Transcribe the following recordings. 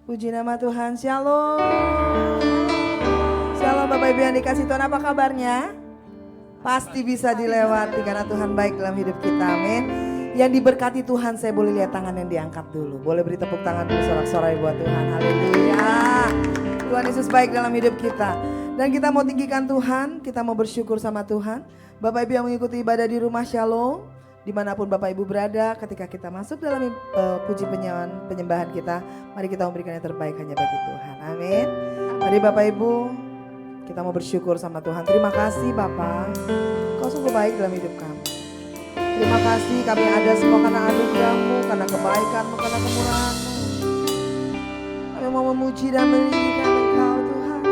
Puji nama Tuhan, Shalom. Shalom Bapak Ibu yang dikasih Tuhan, apa kabarnya? Pasti bisa dilewati karena Tuhan baik dalam hidup kita, amin. Yang diberkati Tuhan, saya boleh lihat tangan yang diangkat dulu. Boleh beri tepuk tangan dulu sorak-sorai buat Tuhan, haleluya. Tuhan Yesus baik dalam hidup kita. Dan kita mau tinggikan Tuhan, kita mau bersyukur sama Tuhan. Bapak Ibu yang mengikuti ibadah di rumah, Shalom. Dimanapun Bapak Ibu berada, ketika kita masuk dalam puji penyembahan kita, mari kita memberikan yang terbaik hanya bagi Tuhan. Amin. Mari Bapak Ibu, kita mau bersyukur sama Tuhan. Terima kasih Bapak, Kau sungguh baik dalam hidup kami. Terima kasih kami ada semua karena anugerah-Mu, karena kebaikan-Mu, karena kemurahan-Mu. Kami mau memuji dan meninggikan Engkau Tuhan.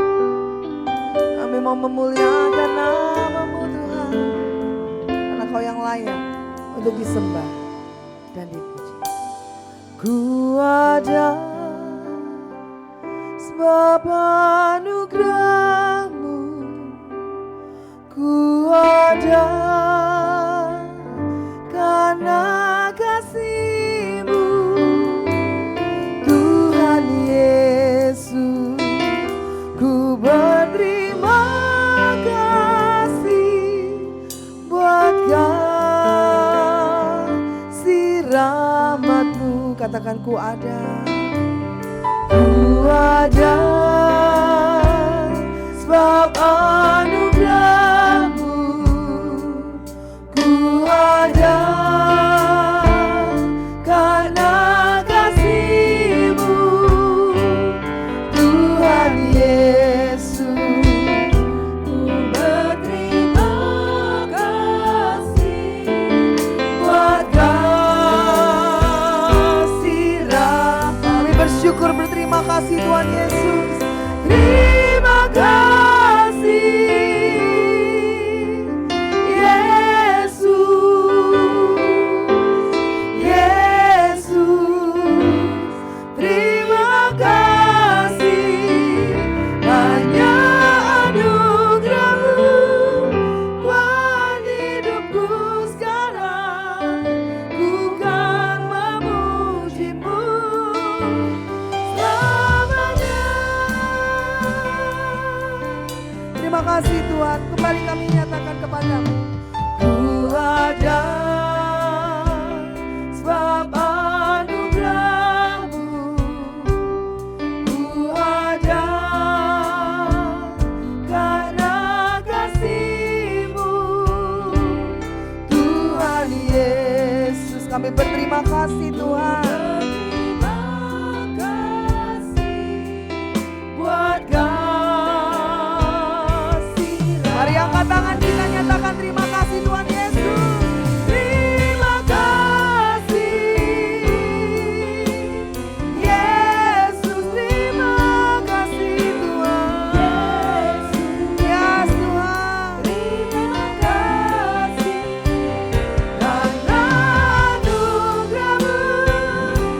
Kami mau memuliakan nama-Mu Tuhan, karena Kau yang layak untuk disembah dan dipuji. Ku ada sebab anugerah-Mu, ku ada karena kasih-Mu, Tuhan Yesus. Ku berterima kasih buat rahmat-Mu. Katakan ku ada sebab anugerah-Mu, ku ada karena kasih-Mu, Tuhan Yesus. Ku berterima kasih buat bersyukur, berterima kasih Tuhan Yesus. Terima kasih Yesus, Yesus. Terima kasih, hanya anugerah-Mu buat hidupku sekarang. Ku kan memuji-Mu. Terima kasih Tuhan, kembali kami nyatakan kepadamu. Ku ada sebab anugerah-Mu, ku ada karena kasih-Mu, Tuhan Yesus. Kami berterima kasih Tuhan. Mari angkat tangan kita, nyatakan terima kasih Tuhan Yesus. Terima kasih Yesus, terima kasih Tuhan. Ya Tuhan, terima kasih karena anugerah-Mu,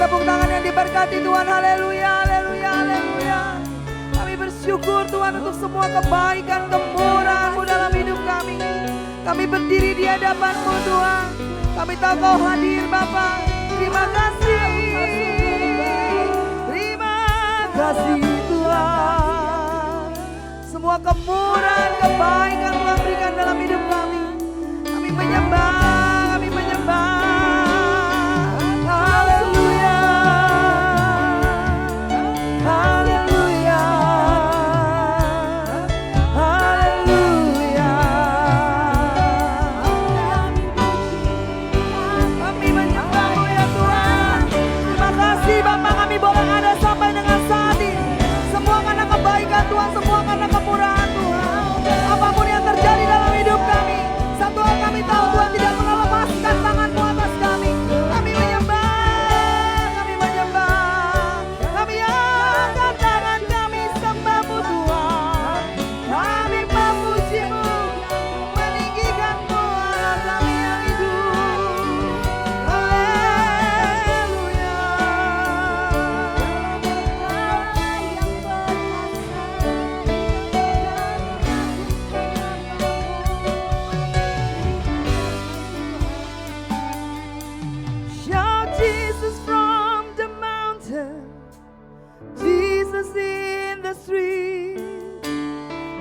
tepuk tangan yang diberkati Tuhan. Haleluya, haleluya, haleluya. Kami bersyukur Tuhan untuk semua kebaikan, kemurahan-Mu dalam hidup kami. Kami berdiri di hadapan-Mu Tuhan. Kami tahu Kau hadir Bapa. Terima kasih. Terima kasih Tuhan. Semua kemurahan, kebaikan Tuhan berikan dalam hidup kami. Kami menyembah, kami menyembah. Haleluya. Haleluya. Haleluya. Kami menyembah-Mu ya Tuhan. Terima kasih Bapa, kami boleh ada sampai dengan saat ini. Semua karena kebaikan Tuhan, semua karena kemurahan Tuhan. Apapun yang terjadi dalam hidup kami, satu hal kami tahu Tuhan tidak pernah lepaskan tangan-Mu atas kami. Kami menyembah, kami menyembah. Kami angkat tangan kami sembah-Mu Tuhan. Kami memuji-Mu, meninggikan-Mu Allah kami yang hidup. Haleluya. Shout Jesus from the mountain, Jesus in the street,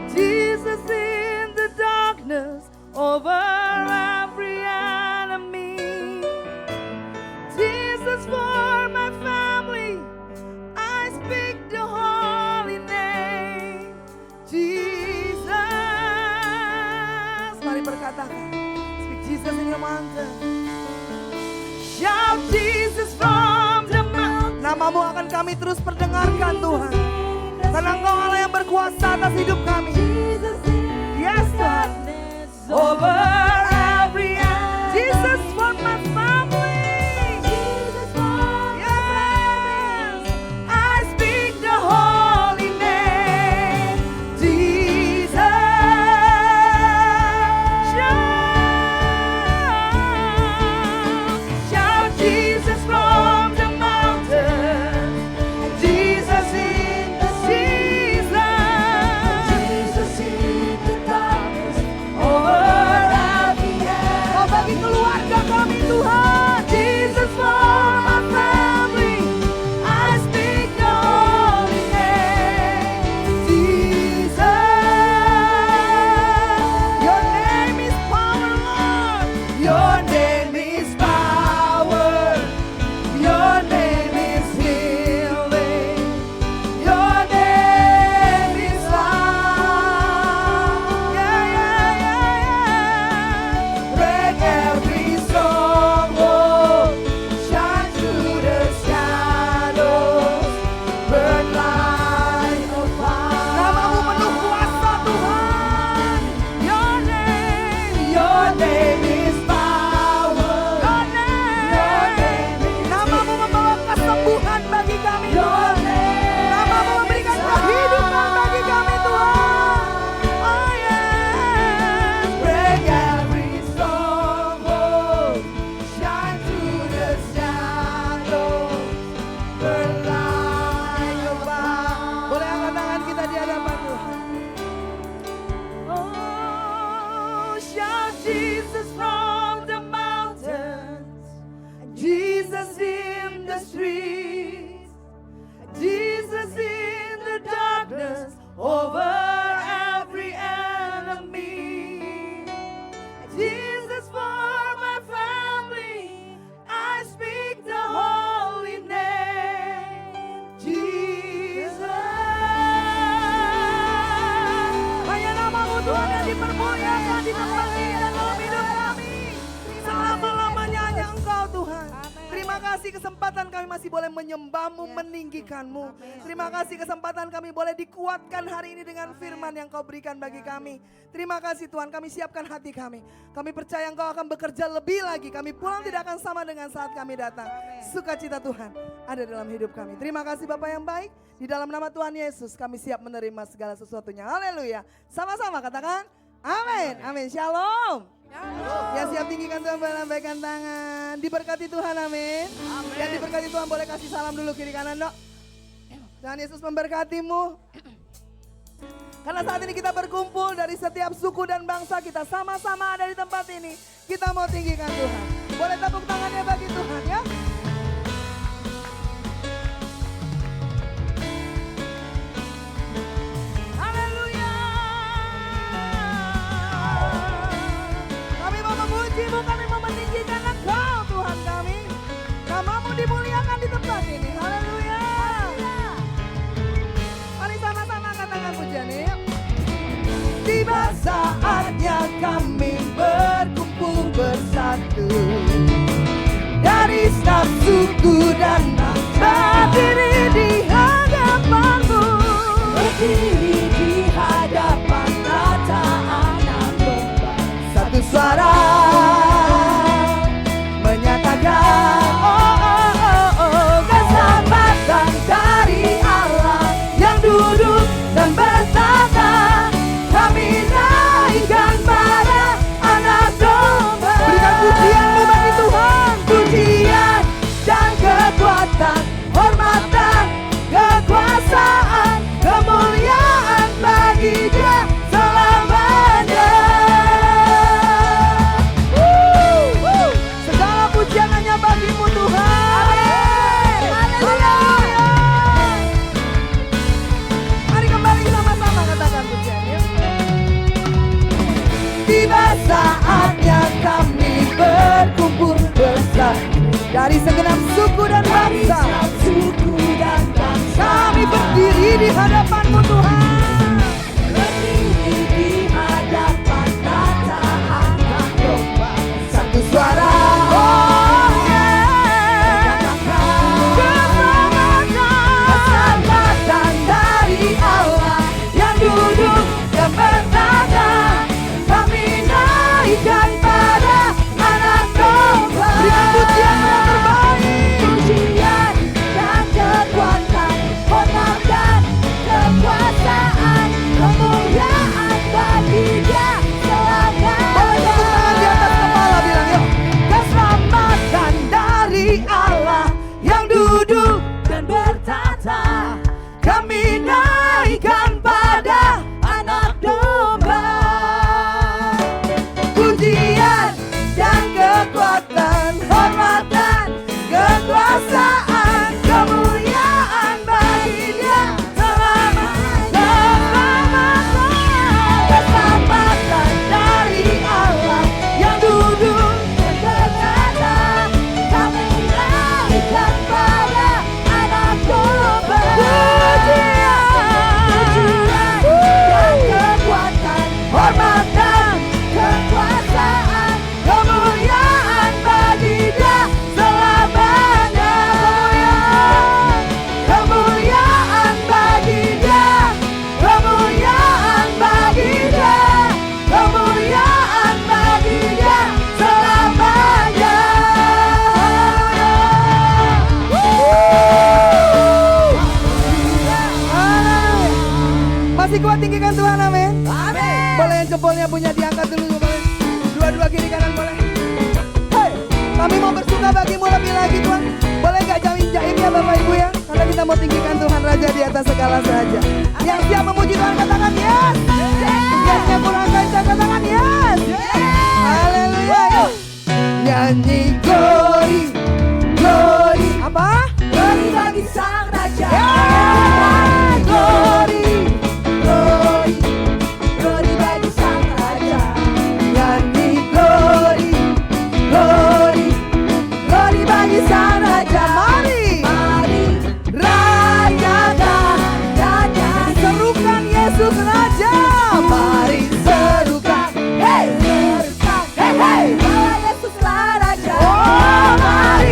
Jesus in the darkness over every enemy, Jesus for my family, I speak the holy name, Jesus. Mari berkatakan, speak Jesus in your mountain. Shout Jesus from the mountain. Nama-Mu akan kami terus perdengarkan Tuhan. Karena Engkau Allah yang berkuasa atas hidup kami. Yes Tuhan. Over every end. Jesus for my family. Yes. I speak the holy name. Jesus. Shout Jesus from the mountain, Jesus in the Jesus in the darkness over every end. Oh, bagi keluarga kami Tuhan, Jesus for my family, I speak the holy name, Jesus. Your name is power, Lord. Your name is power. Your name is healing. Your name is life. Yeah, yeah, yeah, yeah. Break every stronghold. Shine through the shadows. Burn like a fire. Nama-Mu penuh kuasa Tuhan. Your name is power. Your name is Nama-Mu membawa kesembuhan bagi kami Tuhan. Nama-Mu memberikan kehidupan bagi kami Tuhan. Oh yes. Break every stronghold. Shine through the shadows. Burn like a fire. Boleh angkat tangan kita di hadapan Tuhan. Oh, shout Jesus from the mountains, Jesus in the streets, Jesus in the darkness over every enemy, Jesus for my family, I speak the holy name, Jesus. Hanya nama-Mu Tuhan yang dipermuliakan, ditempatkan dalam hidup kami. Selama-lamanya hanya Engkau Tuhan. Terima kasih kesempatan kami masih boleh menyembah-Mu, meninggikan-Mu. Terima kasih kesempatan kami boleh dikuatkan hari ini dengan firman yang Kau berikan bagi kami. Terima kasih Tuhan, kami siapkan hati kami. Kami percaya Engkau akan bekerja lebih lagi. Kami pulang tidak akan sama dengan saat kami datang. Sukacita Tuhan ada dalam hidup kami. Terima kasih Bapak yang baik. Di dalam nama Tuhan Yesus kami siap menerima segala sesuatunya. Haleluya. Sama-sama katakan amin. Amin. Shalom. Yang siap tinggikan Tuhan boleh lambaikan tangan. Diberkati Tuhan, amin. Yang diberkati Tuhan boleh kasih salam dulu kiri kanan, dok. Tuhan Yesus memberkatimu. Karena saat ini kita berkumpul dari setiap suku dan bangsa, kita sama-sama ada di tempat ini. Kita mau tinggikan Tuhan. Boleh tepuk tangannya bagi Tuhan ya. Haleluya. Kami mau memuji-Mu, kami mau meninggikan Engkau Tuhan kami. Namamu dimuliakan di tempat ini. Haleluya. Mari sama-sama katakan pujiannya yuk. Tiba saatnya kami berkumpul bersatu dari setiap suku dan bangsa, berdiri di hadapan-Mu, berdiri di hadapan Rata Anak Domba. Satu suara menyatakan keselamatan dari Allah yang duduk dan bertata. Kami naikkan para anak domba. Berikan pujian-Mu bagi Tuhan. Pujian dan kekuatan, hormatan, kekuasaan, kemuliaan bagi Dia selamanya. Segala pujian hanya bagi-Mu Tuhan. Haleluya. Mari kembali sama-sama katakan pujiannya. Tiba saatnya kami berkumpul bersatu dari segenap suku dan bangsa. Kami berdiri di hadapan-Mu Tuhan. Berdiri di hadapan Rata Anak Domba. Satu suara. Keselamatan dari Allah yang duduk dan bertata. Naikkan pada anak domba. Berikan pujian yang terbaik. Pujian dan kekuatan, hormat dan kekuasaan, kemuliaan bagi Dia selamanya. Boleh tepuk tangan di atas kepala, bilang yuk. Keselamatan dari Allah yang duduk dan bertata. Kami naikkan pada anak domba. Pujian dan kekuatan, hormatan, kekuasaan, kemuliaan bagi Dia selamanya. Keselamatan dari Allah yang duduk dan bertata. Kami naikkan pada anak domba. Pujian dan kekuatan, hormatan, kekuasaan, kemuliaan bagi Dia selamanya. Kemuliaan bagi Dia, kemuliaan bagi Dia, kemuliaan bagi Dia selamanya. Masih kuat tinggikan Tuhan, amin. Amin. Boleh yang jempolnya punya diangkat dulu, boleh. Dua-dua kiri kanan boleh. Hey, kami mau bersuka bagi-Mu lebih lagi Tuhan. Boleh gak jaim ya Bapak Ibu ya? Karena kita mau tinggikan Tuhan Raja di atas segala saja. Yang siap memuji Tuhan katakan yes. Yesnya kurang kencang katakan yes. Haleluya. Nyanyi glory, glory. Apa? Glory bagi Sang Raja. Glory, glory, glory bagi Sang Raja. Nyanyi glory, glory, glory bagi Sang Raja. Mari, rayakan, serukan Yesus Raja. Mari serukan, hey, hey, hey, Yesuslah Raja. Oh, mari.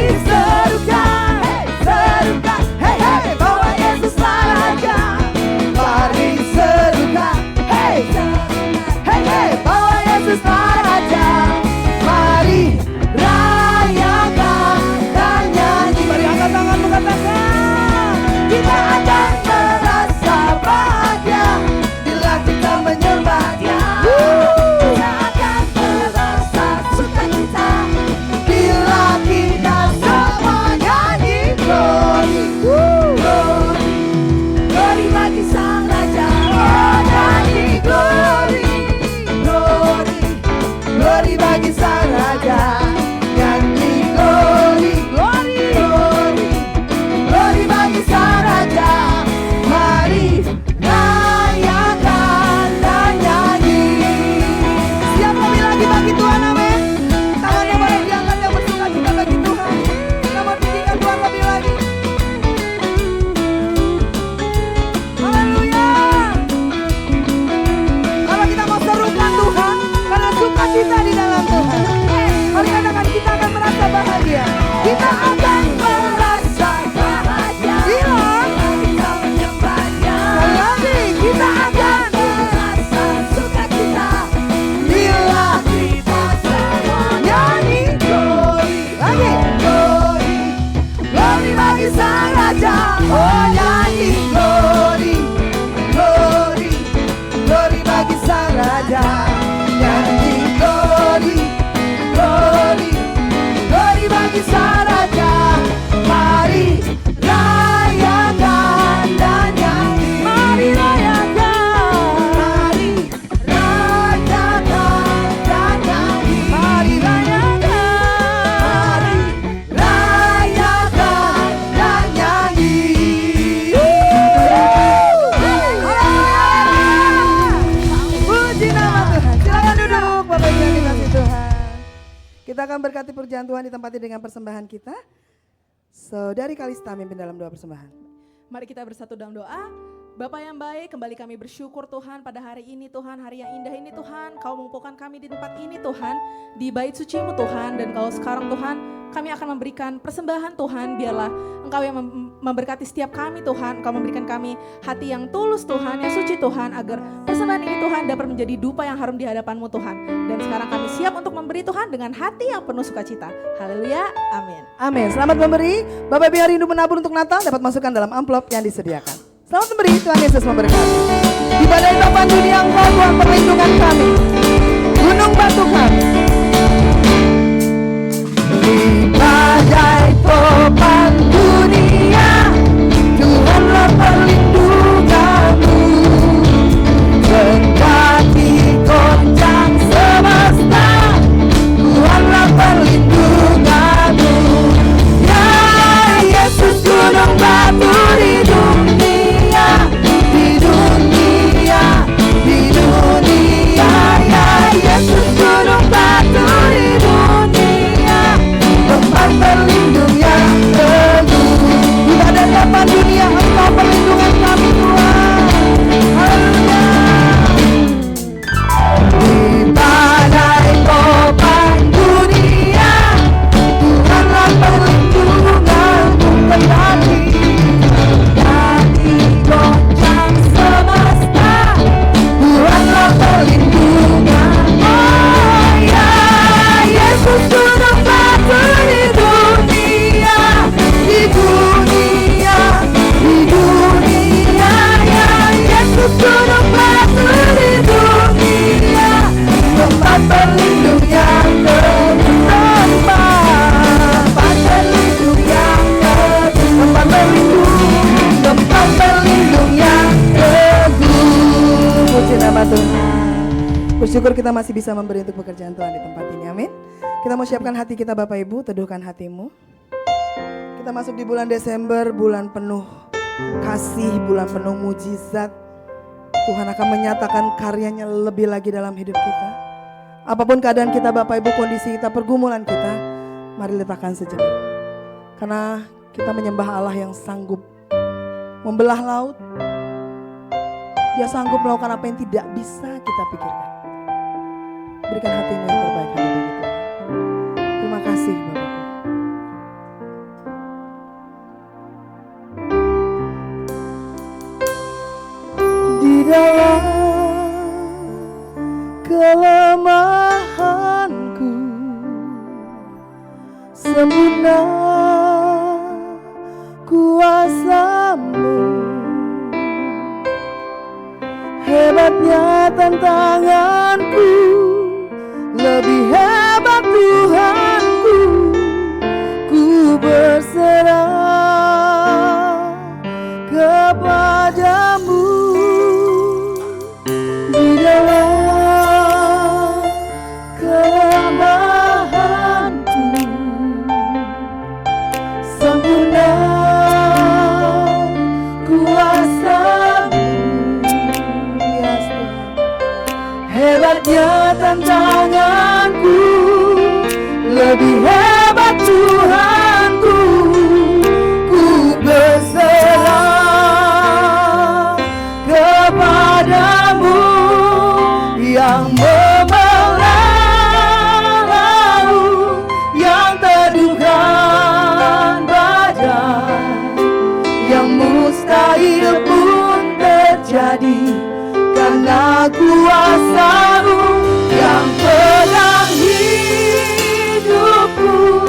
Oh nyanyi glory, glory, glory bagi Sang Raja. Nyanyi glory, glory, glory bagi Sang Raja. Mari rayakan dan nyanyi. Mari rayakan, mari rayakan dan nyanyi. Mari rayakan, mari rayakan dan nyanyi. Puji nama Tuhan. Silakan duduk Bapak Ibu yang dikasihi Tuhan. Kita akan berkati pujian Tuhan ditempati dengan persembahan kita. Saudari Kalista mimpin dalam doa persembahan. Mari kita bersatu dalam doa. Bapa yang baik, kembali kami bersyukur Tuhan pada hari ini Tuhan, hari yang indah ini Tuhan. Kau mengumpulkan kami di tempat ini Tuhan, di bait suci-Mu Tuhan. Dan kalau sekarang Tuhan, kami akan memberikan persembahan Tuhan. Biarlah Engkau yang memberkati setiap kami Tuhan. Engkau memberikan kami hati yang tulus Tuhan, yang suci Tuhan. Agar persembahan ini Tuhan dapat menjadi dupa yang harum di hadapan-Mu Tuhan. Dan sekarang kami siap untuk memberi Tuhan dengan hati yang penuh sukacita. Haleluya, amin. Amin. Selamat memberi. Bapak Ibu yang rindu menabur untuk Natal dapat masukkan dalam amplop yang disediakan. Selamat memberi, Tuhan Yesus memberkati. Di badai topan dunia Engkau Tuhan perlindungan kami. Gunung batu kami. Di badai topan dunia Tuhanlah perlindunganmu. Kendati goncang semesta Tuhanlah perlindunganmu. Ya Yesus gunung batu di dunia, di dunia, di dunia. Ya Yesus gunung batu di dunia, tempat berlindung yang teguh. Di badai topan dunia Engkau perlindungan kami Tuhan. Haleluya. Di badai topan dunia Tuhanlah perlindunganmu. Kendati goncang semesta Tuhanlah perlindungan. Oh ya Yesus gunung batu di dunia, di dunia, di dunia. Ya Yesus gunung batu di dunia, tempat berlindung yang teguh. Tempat berlindung yang teguh. Tempat berlindung, tempat berlindung yang teguh. Puji nama Tuhan. Bersyukur kita masih bisa memberi untuk pekerjaan Tuhan di tempat ini, amin. Kita mau siapkan hati kita Bapak Ibu, teduhkan hatimu. Kita masuk di bulan Desember, bulan penuh kasih, bulan penuh mujizat. Tuhan akan menyatakan karyanya lebih lagi dalam hidup kita. Apapun keadaan kita Bapak Ibu, kondisi kita, pergumulan kita, mari letakkan sejenak. Karena kita menyembah Allah yang sanggup membelah laut. Dia sanggup melakukan apa yang tidak bisa kita pikirkan. Berikan hatimu yang terbaik hanya bagi Tuhan. Terima kasih Bapak. Di dalam kelemahanku sempurna kuasa-Mu. Hebatnya tantanganku, lebih hebat Tuhanku. Ku berserah kepadamu. Di dalam kelemahanku sempurna kuasa-Mu. Yes, hebatnya tantanganku, lebih hebat Tuhanku. Ku berserah kepadamu yang membelah laut, yang teduhkan badai, yang mustahil pun terjadi karena kuasa-Mu yang pegang hidupku.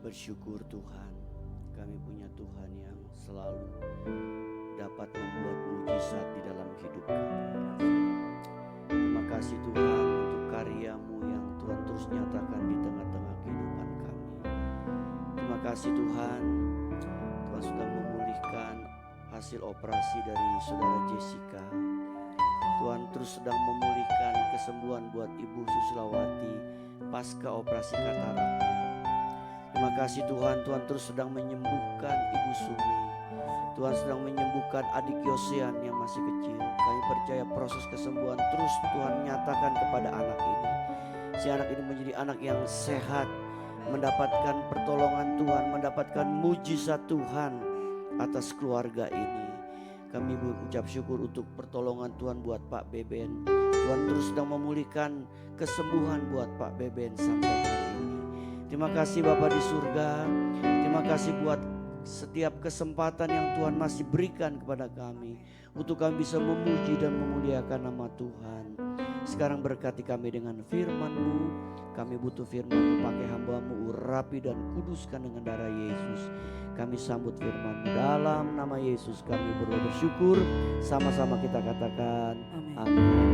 bersyukur Tuhan, kami punya Tuhan yang selalu dapat membuat mujizat di dalam hidup kami. Terima kasih Tuhan untuk karya-Mu yang Tuhan terus nyatakan di tengah-tengah kehidupan kami. Terima kasih Tuhan, Tuhan sudah memulihkan hasil operasi dari saudara Jessica. Tuhan terus sedang memulihkan kesembuhan buat Ibu Susilawati pasca operasi kataraknya. Terima kasih Tuhan, Tuhan terus sedang menyembuhkan Ibu Sumi. Tuhan sedang menyembuhkan adik Yosean yang masih kecil. Kami percaya proses kesembuhan terus Tuhan nyatakan kepada anak ini. Si anak ini menjadi anak yang sehat, mendapatkan pertolongan Tuhan, mendapatkan mujizat Tuhan atas keluarga ini. Kami mengucap syukur untuk pertolongan Tuhan buat Pak Beben. Tuhan terus sedang memulihkan kesembuhan buat Pak Beben sampai hari ini. Terima kasih Bapa di surga. Terima kasih buat setiap kesempatan yang Tuhan masih berikan kepada kami untuk kami bisa memuji dan memuliakan nama Tuhan. Sekarang berkati kami dengan firman-Mu. Kami butuh firman-Mu, pakai hamba-Mu, urapi dan kuduskan dengan darah Yesus. Kami sambut firman-Mu dalam nama Yesus. Kami bersyukur. Sama-sama kita katakan amin.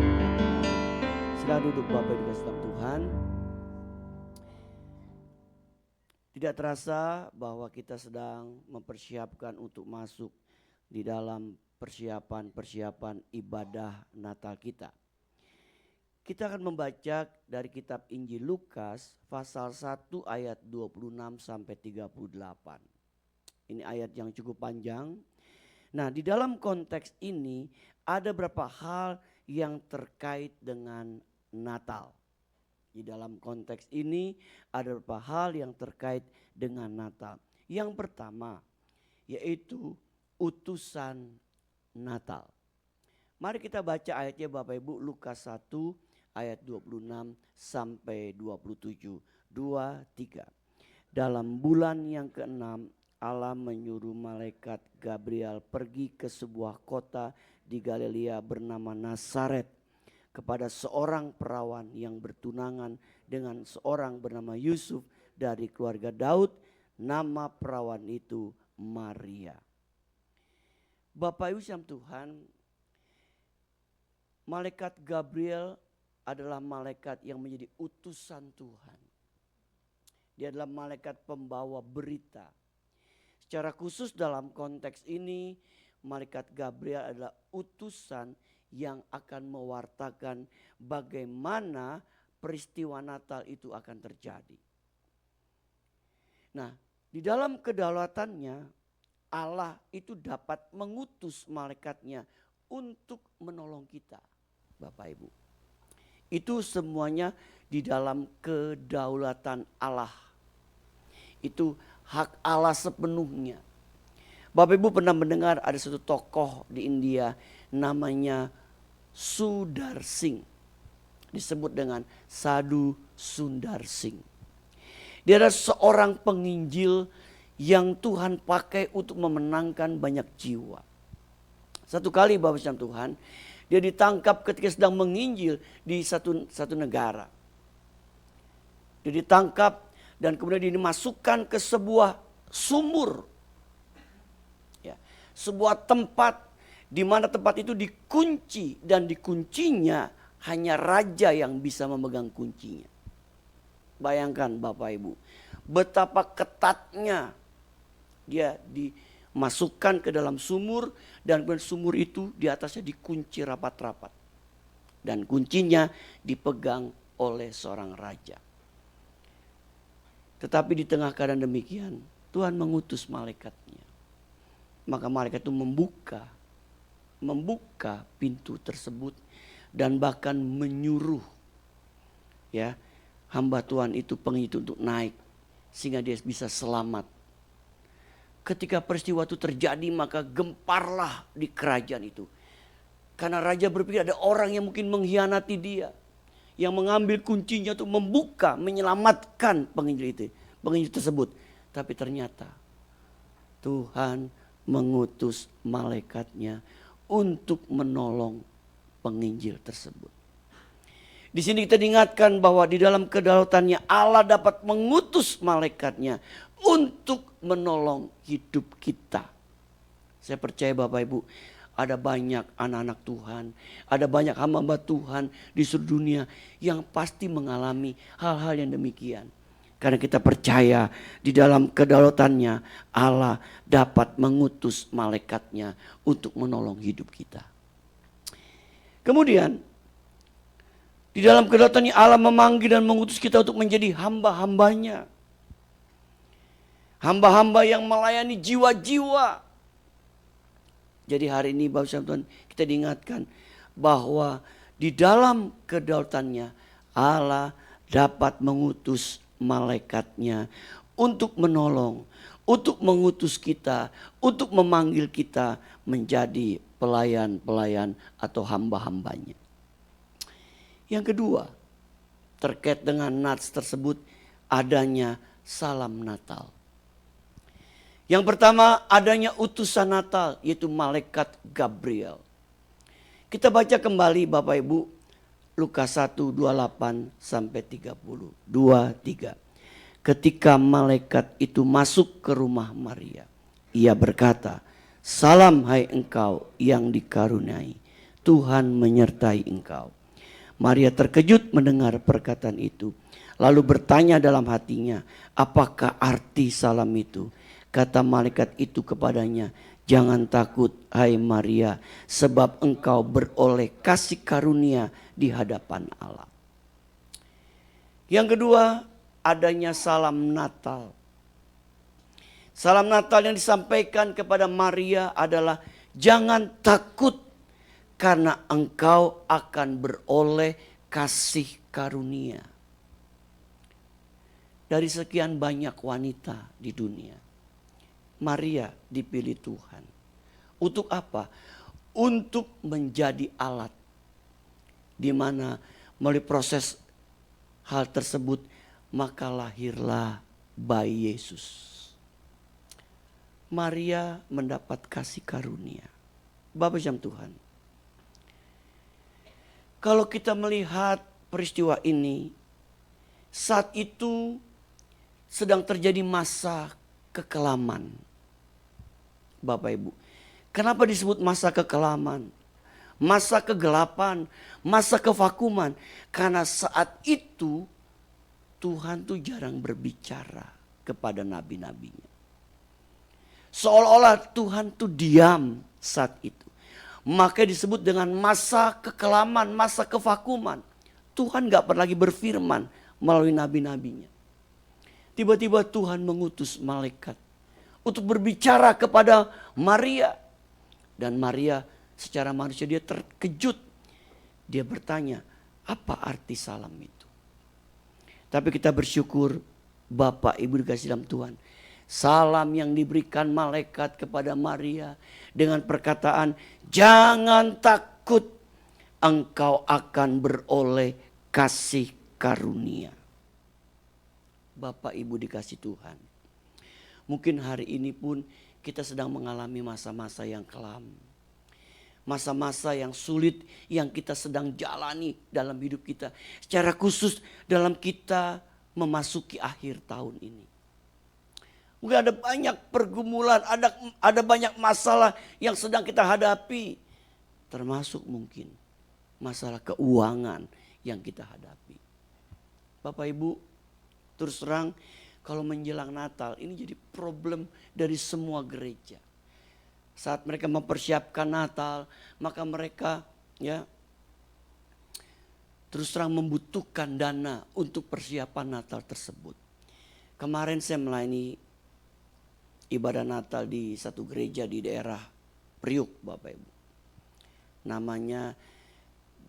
Silakan duduk Bapak di dalam Tuhan. Tidak terasa bahwa kita sedang mempersiapkan untuk masuk di dalam persiapan ibadah Natal kita. Kita akan membaca dari kitab Injil Lukas pasal 1 ayat 26 sampai 38. Ini ayat yang cukup panjang. Nah, di dalam konteks ini ada beberapa hal yang terkait dengan Natal. Di dalam konteks ini ada beberapa hal yang terkait dengan Natal. Yang pertama yaitu utusan Natal. Mari kita baca ayatnya Bapak Ibu, Lukas 1 ayat 26 sampai 27. 2, 3. Dalam bulan yang ke-6 Allah menyuruh malaikat Gabriel pergi ke sebuah kota di Galilea bernama Nazaret kepada seorang perawan yang bertunangan dengan seorang bernama Yusuf dari keluarga Daud. Nama perawan itu Maria. Bapak Ibu sekalian Tuhan, malaikat Gabriel adalah malaikat yang menjadi utusan Tuhan. Dia adalah malaikat pembawa berita. Secara khusus dalam konteks ini, malaikat Gabriel adalah utusan yang akan mewartakan bagaimana peristiwa Natal itu akan terjadi. Nah, di dalam kedaulatannya Allah itu dapat mengutus malaikatnya untuk menolong kita, Bapak Ibu. Itu semuanya di dalam kedaulatan Allah. Itu hak Allah sepenuhnya. Bapak Ibu pernah mendengar ada satu tokoh di India namanya Sundar Singh. Disebut dengan Sadhu Sundar Singh. Dia adalah seorang penginjil yang Tuhan pakai untuk memenangkan banyak jiwa. Satu kali Bapak Ibu Tuhan, dia ditangkap ketika sedang menginjil di satu negara. Dia ditangkap dan kemudian dimasukkan ke sebuah sumur. Ya, sebuah tempat di mana tempat itu dikunci dan dikuncinya hanya raja yang bisa memegang kuncinya. Bayangkan Bapak Ibu, betapa ketatnya dia dimasukkan ke dalam sumur dan sumur itu di atasnya dikunci rapat-rapat. Dan kuncinya dipegang oleh seorang raja. Tetapi di tengah keadaan demikian, Tuhan mengutus malaikatnya. Maka malaikat itu membuka pintu tersebut dan bahkan menyuruh ya hamba Tuhan itu penginjil untuk naik sehingga dia bisa selamat. Ketika peristiwa itu terjadi maka gemparlah di kerajaan itu. Karena raja berpikir ada orang yang mungkin mengkhianati dia. Yang mengambil kuncinya untuk membuka, menyelamatkan penginjil tersebut. Tapi ternyata Tuhan mengutus malaikatnya untuk menolong penginjil tersebut. Di sini kita diingatkan bahwa di dalam kedaulatannya Allah dapat mengutus malaikatnya untuk menolong hidup kita. Saya percaya Bapak Ibu, ada banyak anak-anak Tuhan, ada banyak hamba-hamba Tuhan di seluruh dunia yang pasti mengalami hal-hal yang demikian. Karena kita percaya di dalam kedaulatannya Allah dapat mengutus malaikatnya untuk menolong hidup kita. Kemudian di dalam kedaulatannya Allah memanggil dan mengutus kita untuk menjadi hamba-hambanya. Hamba-hamba yang melayani jiwa-jiwa. Jadi hari ini Bapak Ibu Tuhan, kita diingatkan bahwa di dalam kedaulatannya Allah dapat mengutus malaikatnya untuk menolong, untuk mengutus kita, untuk memanggil kita menjadi pelayan-pelayan atau hamba-hambanya. Yang kedua, terkait dengan nats tersebut adanya salam Natal. Yang pertama adanya utusan Natal, yaitu malaikat Gabriel. Kita baca kembali Bapak Ibu Lukas 1, 28 sampai 30. 23. Ketika malaikat itu masuk ke rumah Maria, ia berkata, "Salam hai engkau yang dikaruniai, Tuhan menyertai engkau." Maria terkejut mendengar perkataan itu, lalu bertanya dalam hatinya, apakah arti salam itu? Kata malaikat itu kepadanya, "Jangan takut hai Maria, sebab engkau beroleh kasih karunia di hadapan Allah." Yang kedua, adanya salam Natal. Salam Natal yang disampaikan kepada Maria adalah, jangan takut karena engkau akan beroleh kasih karunia. Dari sekian banyak wanita di dunia, Maria dipilih Tuhan. Untuk apa? Untuk menjadi alat. Di mana melalui proses hal tersebut maka lahirlah bayi Yesus. Maria mendapat kasih karunia. Bapak jam Tuhan. Kalau kita melihat peristiwa ini, saat itu sedang terjadi masa kekelaman. Bapak Ibu, kenapa disebut masa kekelaman? Masa kegelapan, masa kevakuman. Karena saat itu Tuhan tuh jarang berbicara kepada nabi-nabinya. Seolah-olah Tuhan tuh diam saat itu. Maka disebut dengan masa kekelaman, masa kevakuman. Tuhan gak pernah lagi berfirman melalui nabi-nabinya. Tiba-tiba Tuhan mengutus malaikat untuk berbicara kepada Maria. Dan Maria secara manusia dia terkejut. Dia bertanya, apa arti salam itu? Tapi kita bersyukur Bapak Ibu dikasih dalam Tuhan. Salam yang diberikan malaikat kepada Maria dengan perkataan, jangan takut, engkau akan beroleh kasih karunia. Bapak Ibu dikasih Tuhan. Mungkin hari ini pun kita sedang mengalami masa-masa yang kelam. Masa-masa yang sulit yang kita sedang jalani dalam hidup kita. Secara khusus dalam kita memasuki akhir tahun ini. Mungkin ada banyak pergumulan, ada banyak masalah yang sedang kita hadapi. Termasuk mungkin masalah keuangan yang kita hadapi. Bapak Ibu, terus terang kalau menjelang Natal ini jadi problem dari semua gereja. Saat mereka mempersiapkan Natal, maka mereka terus terang membutuhkan dana untuk persiapan Natal tersebut. Kemarin saya melayani ibadah Natal di satu gereja di daerah Priuk, Bapak Ibu. Namanya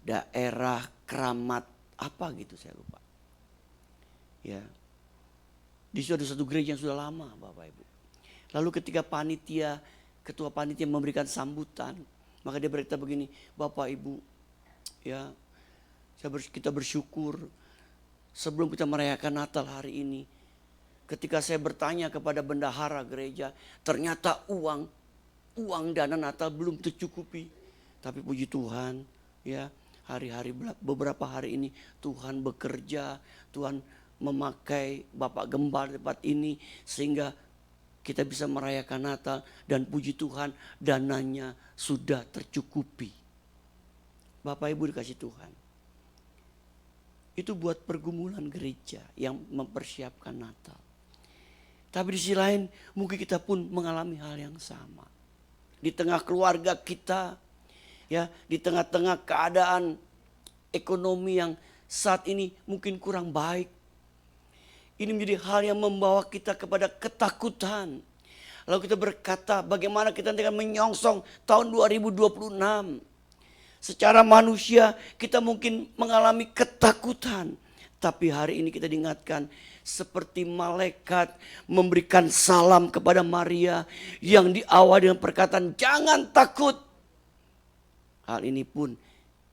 daerah Keramat apa gitu saya lupa. Ya. Di situ ada satu gereja yang sudah lama, Bapak Ibu. Lalu ketika ketua panitia memberikan sambutan, maka dia berkata begini, Bapak Ibu, ya, kita bersyukur sebelum kita merayakan Natal hari ini. Ketika saya bertanya kepada bendahara gereja, ternyata uang dana Natal belum tercukupi. Tapi puji Tuhan, ya, beberapa hari ini Tuhan bekerja, Tuhan memakai Bapak Gembala di tempat ini sehingga kita bisa merayakan Natal, dan puji Tuhan dananya sudah tercukupi. Bapak Ibu dikasih Tuhan. Itu buat pergumulan gereja yang mempersiapkan Natal. Tapi di sisi lain mungkin kita pun mengalami hal yang sama. Di tengah keluarga kita, ya, di tengah-tengah keadaan ekonomi yang saat ini mungkin kurang baik. Ini menjadi hal yang membawa kita kepada ketakutan. Lalu kita berkata, bagaimana kita akan menyongsong tahun 2026. Secara manusia kita mungkin mengalami ketakutan. Tapi hari ini kita diingatkan seperti malaikat memberikan salam kepada Maria yang diawali dengan perkataan jangan takut. Hal ini pun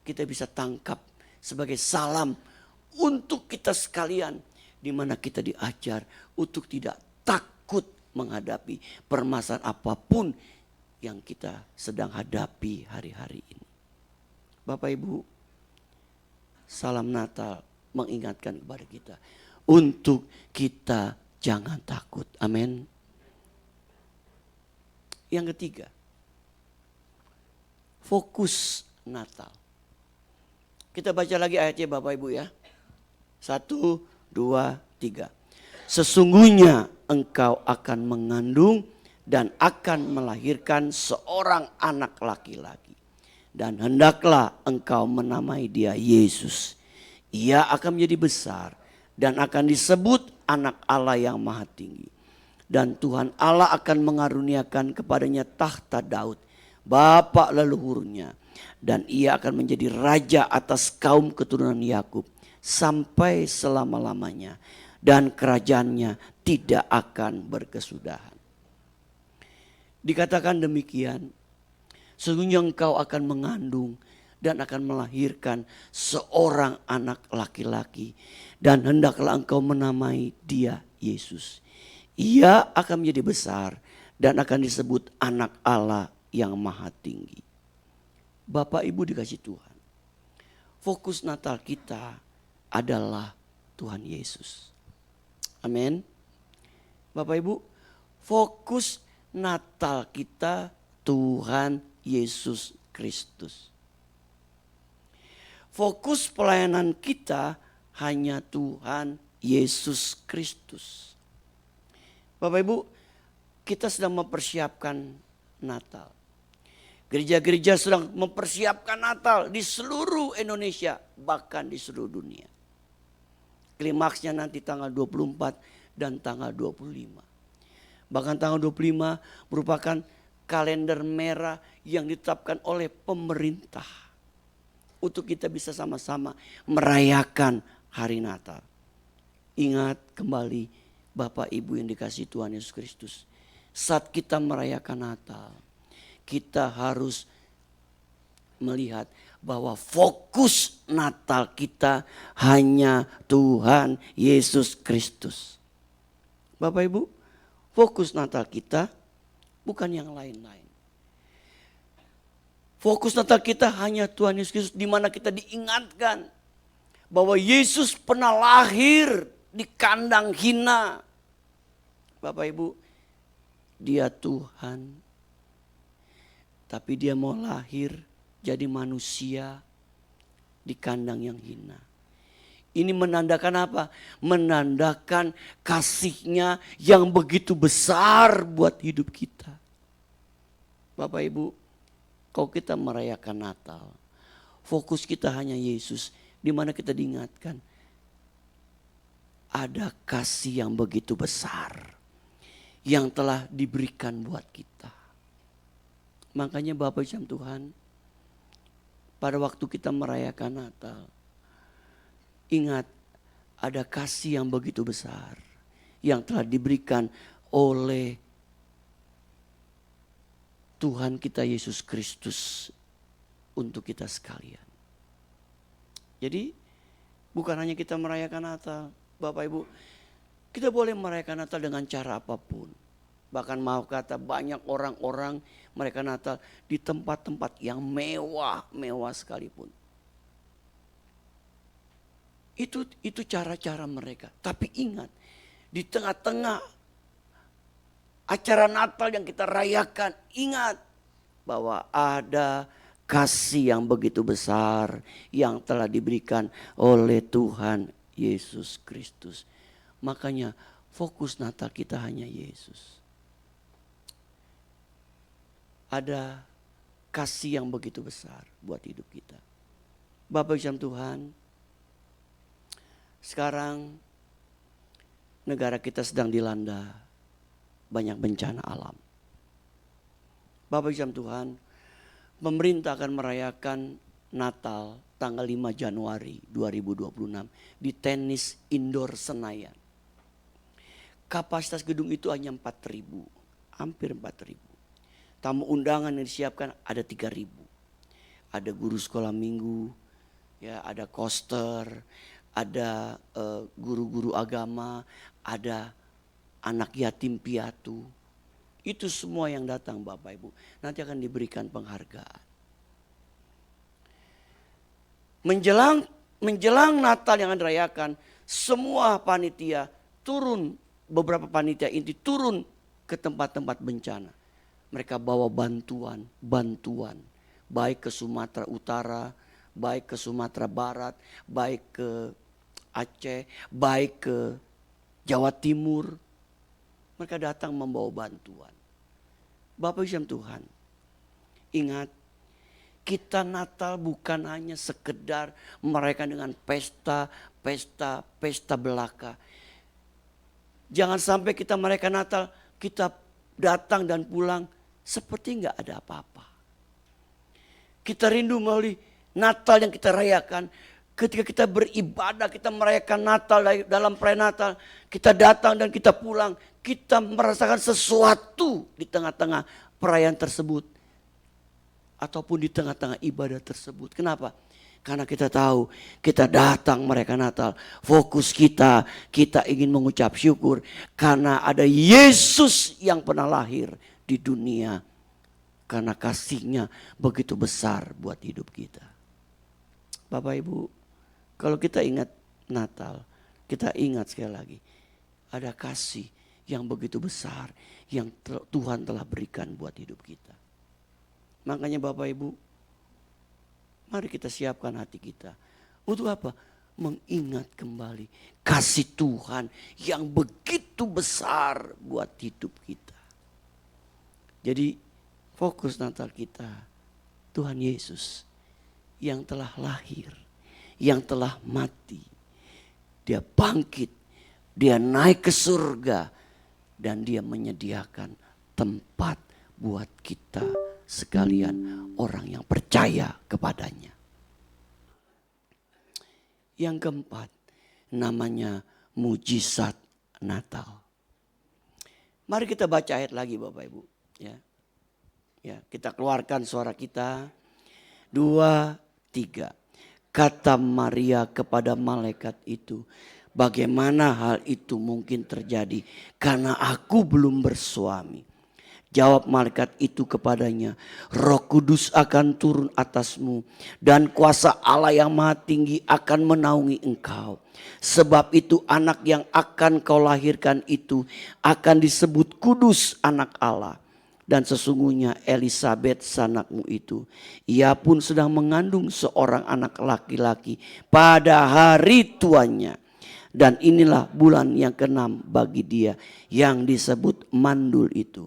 kita bisa tangkap sebagai salam untuk kita sekalian, di mana kita diajar untuk tidak takut menghadapi permasalahan apapun yang kita sedang hadapi hari-hari ini. Bapak Ibu, salam Natal mengingatkan kepada kita untuk kita jangan takut. Amin. Yang ketiga, fokus Natal. Kita baca lagi ayatnya Bapak Ibu ya. 1, 2, 3. Sesungguhnya engkau akan mengandung dan akan melahirkan seorang anak laki-laki. Dan hendaklah engkau menamai dia Yesus. Ia akan menjadi besar dan akan disebut anak Allah yang maha tinggi. Dan Tuhan Allah akan mengaruniakan kepadanya tahta Daud, bapa leluhurnya. Dan ia akan menjadi raja atas kaum keturunan Yakub sampai selama-lamanya. Dan kerajaannya tidak akan berkesudahan. Dikatakan demikian, sesungguhnya engkau akan mengandung dan akan melahirkan seorang anak laki-laki. Dan hendaklah engkau menamai dia Yesus. Ia akan menjadi besar dan akan disebut anak Allah yang maha tinggi. Bapak Ibu dikasih Tuhan. Fokus Natal kita adalah Tuhan Yesus. Amin. Bapak Ibu, fokus Natal kita Tuhan Yesus Kristus. Fokus pelayanan kita hanya Tuhan Yesus Kristus. Bapak Ibu, kita sedang mempersiapkan Natal. Gereja-gereja sedang mempersiapkan Natal di seluruh Indonesia, bahkan di seluruh dunia. Klimaksnya nanti tanggal 24 dan tanggal 25. Bahkan tanggal 25 merupakan kalender merah yang ditetapkan oleh pemerintah untuk kita bisa sama-sama merayakan hari Natal. Ingat kembali Bapak Ibu yang dikasihi Tuhan Yesus Kristus. Saat kita merayakan Natal, kita harus melihat bahwa fokus Natal kita hanya Tuhan Yesus Kristus. Bapak Ibu, fokus Natal kita bukan yang lain-lain. Fokus Natal kita hanya Tuhan Yesus Kristus, di mana kita diingatkan bahwa Yesus pernah lahir di kandang hina. Bapak Ibu, dia Tuhan, tapi dia mau lahir jadi manusia di kandang yang hina. Ini menandakan apa? Menandakan kasihnya yang begitu besar buat hidup kita. Bapak Ibu, kalau kita merayakan Natal, fokus kita hanya Yesus, di mana kita diingatkan ada kasih yang begitu besar yang telah diberikan buat kita. Makanya Bapak Ibu Tuhan, pada waktu kita merayakan Natal, ingat ada kasih yang begitu besar yang telah diberikan oleh Tuhan kita Yesus Kristus untuk kita sekalian. Jadi bukan hanya kita merayakan Natal, Bapak Ibu, kita boleh merayakan Natal dengan cara apapun. Bahkan mau kata banyak orang-orang merayakan Natal di tempat-tempat yang mewah-mewah sekalipun. Itu cara-cara mereka. Tapi ingat, di tengah-tengah acara Natal yang kita rayakan, ingat bahwa ada kasih yang begitu besar yang telah diberikan oleh Tuhan Yesus Kristus. Makanya fokus Natal kita hanya Yesus. Ada kasih yang begitu besar buat hidup kita. Bapak Ibu Tuhan, sekarang negara kita sedang dilanda banyak bencana alam. Bapak Ibu Tuhan, pemerintah akan merayakan Natal tanggal 5 Januari 2026 di tenis indoor Senayan. Kapasitas gedung itu hanya 4.000, hampir 4.000. Tamu undangan yang disiapkan ada 3.000. Ada guru sekolah minggu, ya, ada koster, ada guru-guru agama, ada anak yatim piatu. Itu semua yang datang Bapak Ibu. Nanti akan diberikan penghargaan. Menjelang Natal yang akan dirayakan, semua panitia turun, beberapa panitia inti turun ke tempat-tempat bencana. Mereka bawa bantuan, baik ke Sumatera Utara, baik ke Sumatera Barat, baik ke Aceh, baik ke Jawa Timur. Mereka datang membawa bantuan. Bapak Ibu Tuhan, ingat, kita Natal bukan hanya sekedar merayakan dengan pesta belaka. Jangan sampai kita merayakan Natal, kita datang dan pulang seperti nggak ada apa-apa. Kita rindu melalui Natal yang kita rayakan. Ketika kita beribadah, kita merayakan Natal dalam perayaan Natal, kita datang dan kita pulang, kita merasakan sesuatu di tengah-tengah perayaan tersebut. Ataupun di tengah-tengah ibadah tersebut. Kenapa? Karena kita tahu kita datang merayakan Natal. Fokus kita ingin mengucap syukur. Karena ada Yesus yang pernah lahir di dunia. Karena kasihnya begitu besar buat hidup kita. Bapak Ibu, kalau kita ingat Natal, kita ingat sekali lagi. Ada kasih yang begitu besar yang Tuhan telah berikan buat hidup kita. Makanya Bapak Ibu, mari kita siapkan hati kita. Untuk apa? Mengingat kembali kasih Tuhan yang begitu besar buat hidup kita. Jadi fokus Natal kita, Tuhan Yesus yang telah lahir, yang telah mati. Dia bangkit, dia naik ke surga, dan dia menyediakan tempat buat kita sekalian orang yang percaya kepadanya. Yang keempat, namanya mujizat Natal. Mari kita baca ayat lagi Bapak Ibu. Ya, kita keluarkan suara kita. 2, 3. Kata Maria kepada malaikat itu, bagaimana hal itu mungkin terjadi karena aku belum bersuami. Jawab malaikat itu kepadanya, Roh Kudus akan turun atasmu dan kuasa Allah yang Maha Tinggi akan menaungi engkau. Sebab itu anak yang akan kau lahirkan itu akan disebut kudus anak Allah. Dan sesungguhnya Elisabet sanakmu itu, ia pun sedang mengandung seorang anak laki-laki pada hari tuanya. Dan inilah bulan yang ke-6 bagi dia yang disebut mandul itu.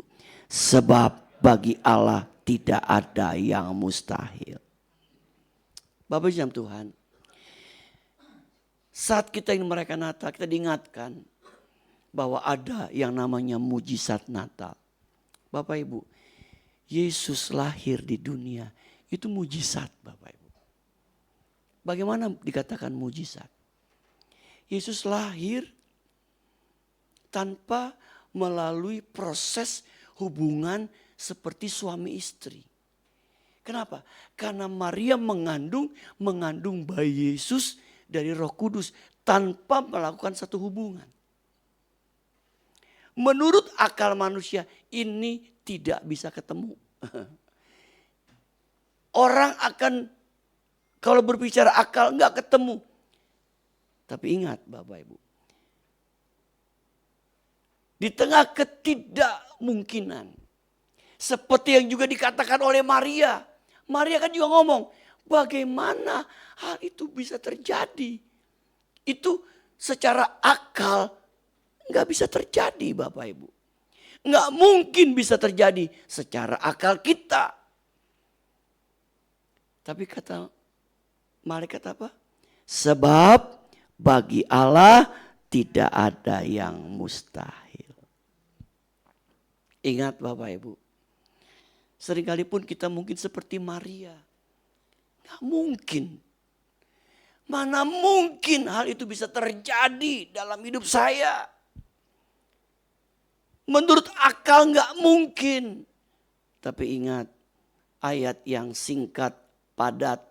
Sebab bagi Allah tidak ada yang mustahil. Bapak Ibu Tuhan, saat kita ingin merayakan Natal, kita diingatkan bahwa ada yang namanya mujizat Natal. Bapak Ibu, Yesus lahir di dunia itu mujizat Bapak Ibu. Bagaimana dikatakan mujizat? Yesus lahir tanpa melalui proses hubungan seperti suami istri. Kenapa? Karena Maria mengandung bayi Yesus dari Roh Kudus tanpa melakukan satu hubungan. Menurut akal manusia ini tidak bisa ketemu. Orang akan kalau berbicara akal enggak ketemu. Tapi ingat Bapak Ibu, di tengah ketidakmungkinan, seperti yang juga dikatakan oleh Maria. Maria kan juga ngomong, bagaimana hal itu bisa terjadi? Itu secara akal nggak bisa terjadi Bapak Ibu. Nggak mungkin bisa terjadi secara akal kita. Tapi kata malaikat apa? Sebab bagi Allah tidak ada yang mustahil. Ingat Bapak Ibu. Seringkali pun kita mungkin seperti Maria. Nggak mungkin. Mana mungkin hal itu bisa terjadi dalam hidup saya. Menurut akal nggak mungkin. Tapi ingat ayat yang singkat, padat.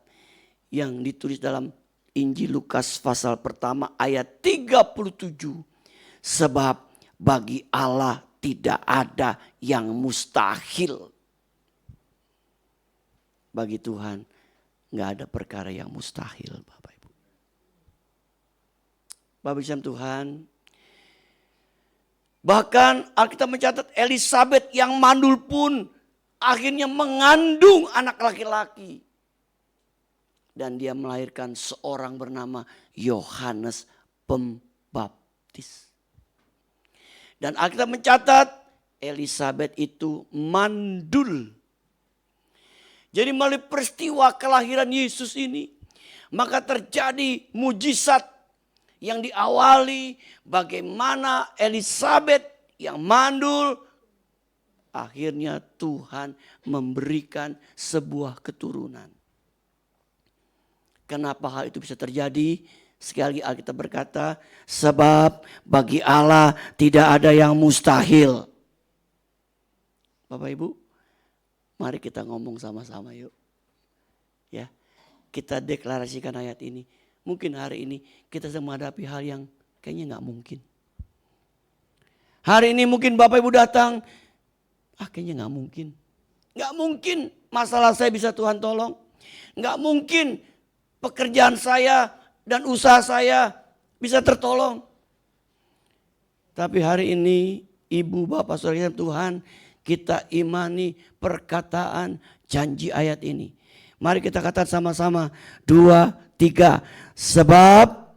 Yang ditulis dalam Injil Lukas pasal pertama ayat 37. Sebab bagi Allah tidak ada yang mustahil. Bagi Tuhan nggak ada perkara yang mustahil Bapak Ibu. Bapak Ibu Tuhan. Bahkan Alkitab mencatat Elisabet yang mandul pun akhirnya mengandung anak laki-laki. Dan dia melahirkan seorang bernama Yohanes Pembaptis. Dan Alkitab mencatat Elisabet itu mandul. Jadi melalui peristiwa kelahiran Yesus ini, maka terjadi mujizat yang diawali bagaimana Elisabet yang mandul, akhirnya Tuhan memberikan sebuah keturunan. Kenapa hal itu bisa terjadi? Sekali lagi Alkitab berkata, sebab bagi Allah tidak ada yang mustahil. Bapak Ibu, mari kita ngomong sama-sama yuk. Ya, kita deklarasikan ayat ini. Mungkin hari ini kita sedang menghadapi hal yang kayaknya gak mungkin. Hari ini mungkin Bapak Ibu datang, kayaknya gak mungkin. Gak mungkin masalah saya bisa Tuhan tolong. Gak mungkin pekerjaan saya dan usaha saya bisa tertolong. Tapi hari ini Ibu, Bapak, Saudara Tuhan, kita imani perkataan janji ayat ini. Mari kita katakan sama-sama, 2, 3. Sebab,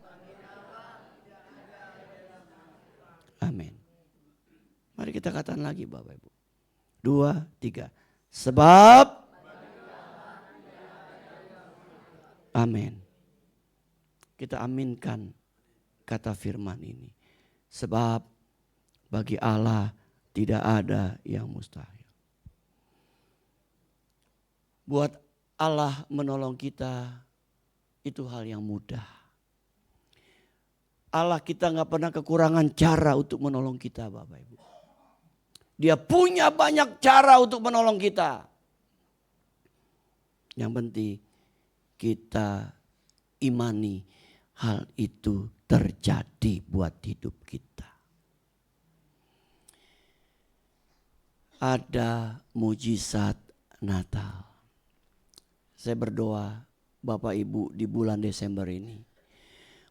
amin. Mari kita katakan lagi Bapak Ibu. 2, 3. Sebab, amin. Kita aminkan kata firman ini. Sebab bagi Allah tidak ada yang mustahil. Buat Allah menolong kita itu hal yang mudah. Allah kita gak pernah kekurangan cara untuk menolong kita Bapak Ibu. Dia punya banyak cara untuk menolong kita. Yang penting kita imani hal itu terjadi buat hidup kita. Ada mujizat Natal. Saya berdoa Bapak Ibu di bulan Desember ini.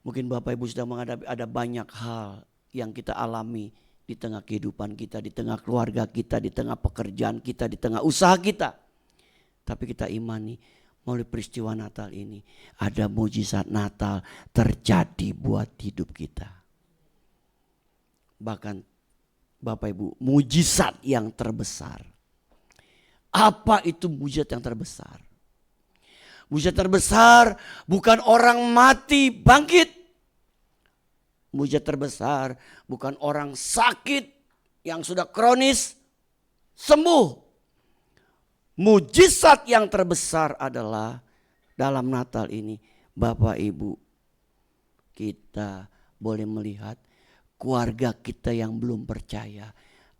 Mungkin Bapak Ibu sudah menghadapi ada banyak hal yang kita alami di tengah kehidupan kita, di tengah keluarga kita, di tengah pekerjaan kita, di tengah usaha kita. Tapi kita imani melalui peristiwa Natal ini ada mujizat Natal terjadi buat hidup kita. Bahkan Bapak Ibu, mujizat yang terbesar. Apa itu mujizat yang terbesar? Mujizat terbesar bukan orang mati bangkit. Mujizat terbesar bukan orang sakit yang sudah kronis sembuh. Mujizat yang terbesar adalah dalam Natal ini Bapak Ibu, kita boleh melihat keluarga kita yang belum percaya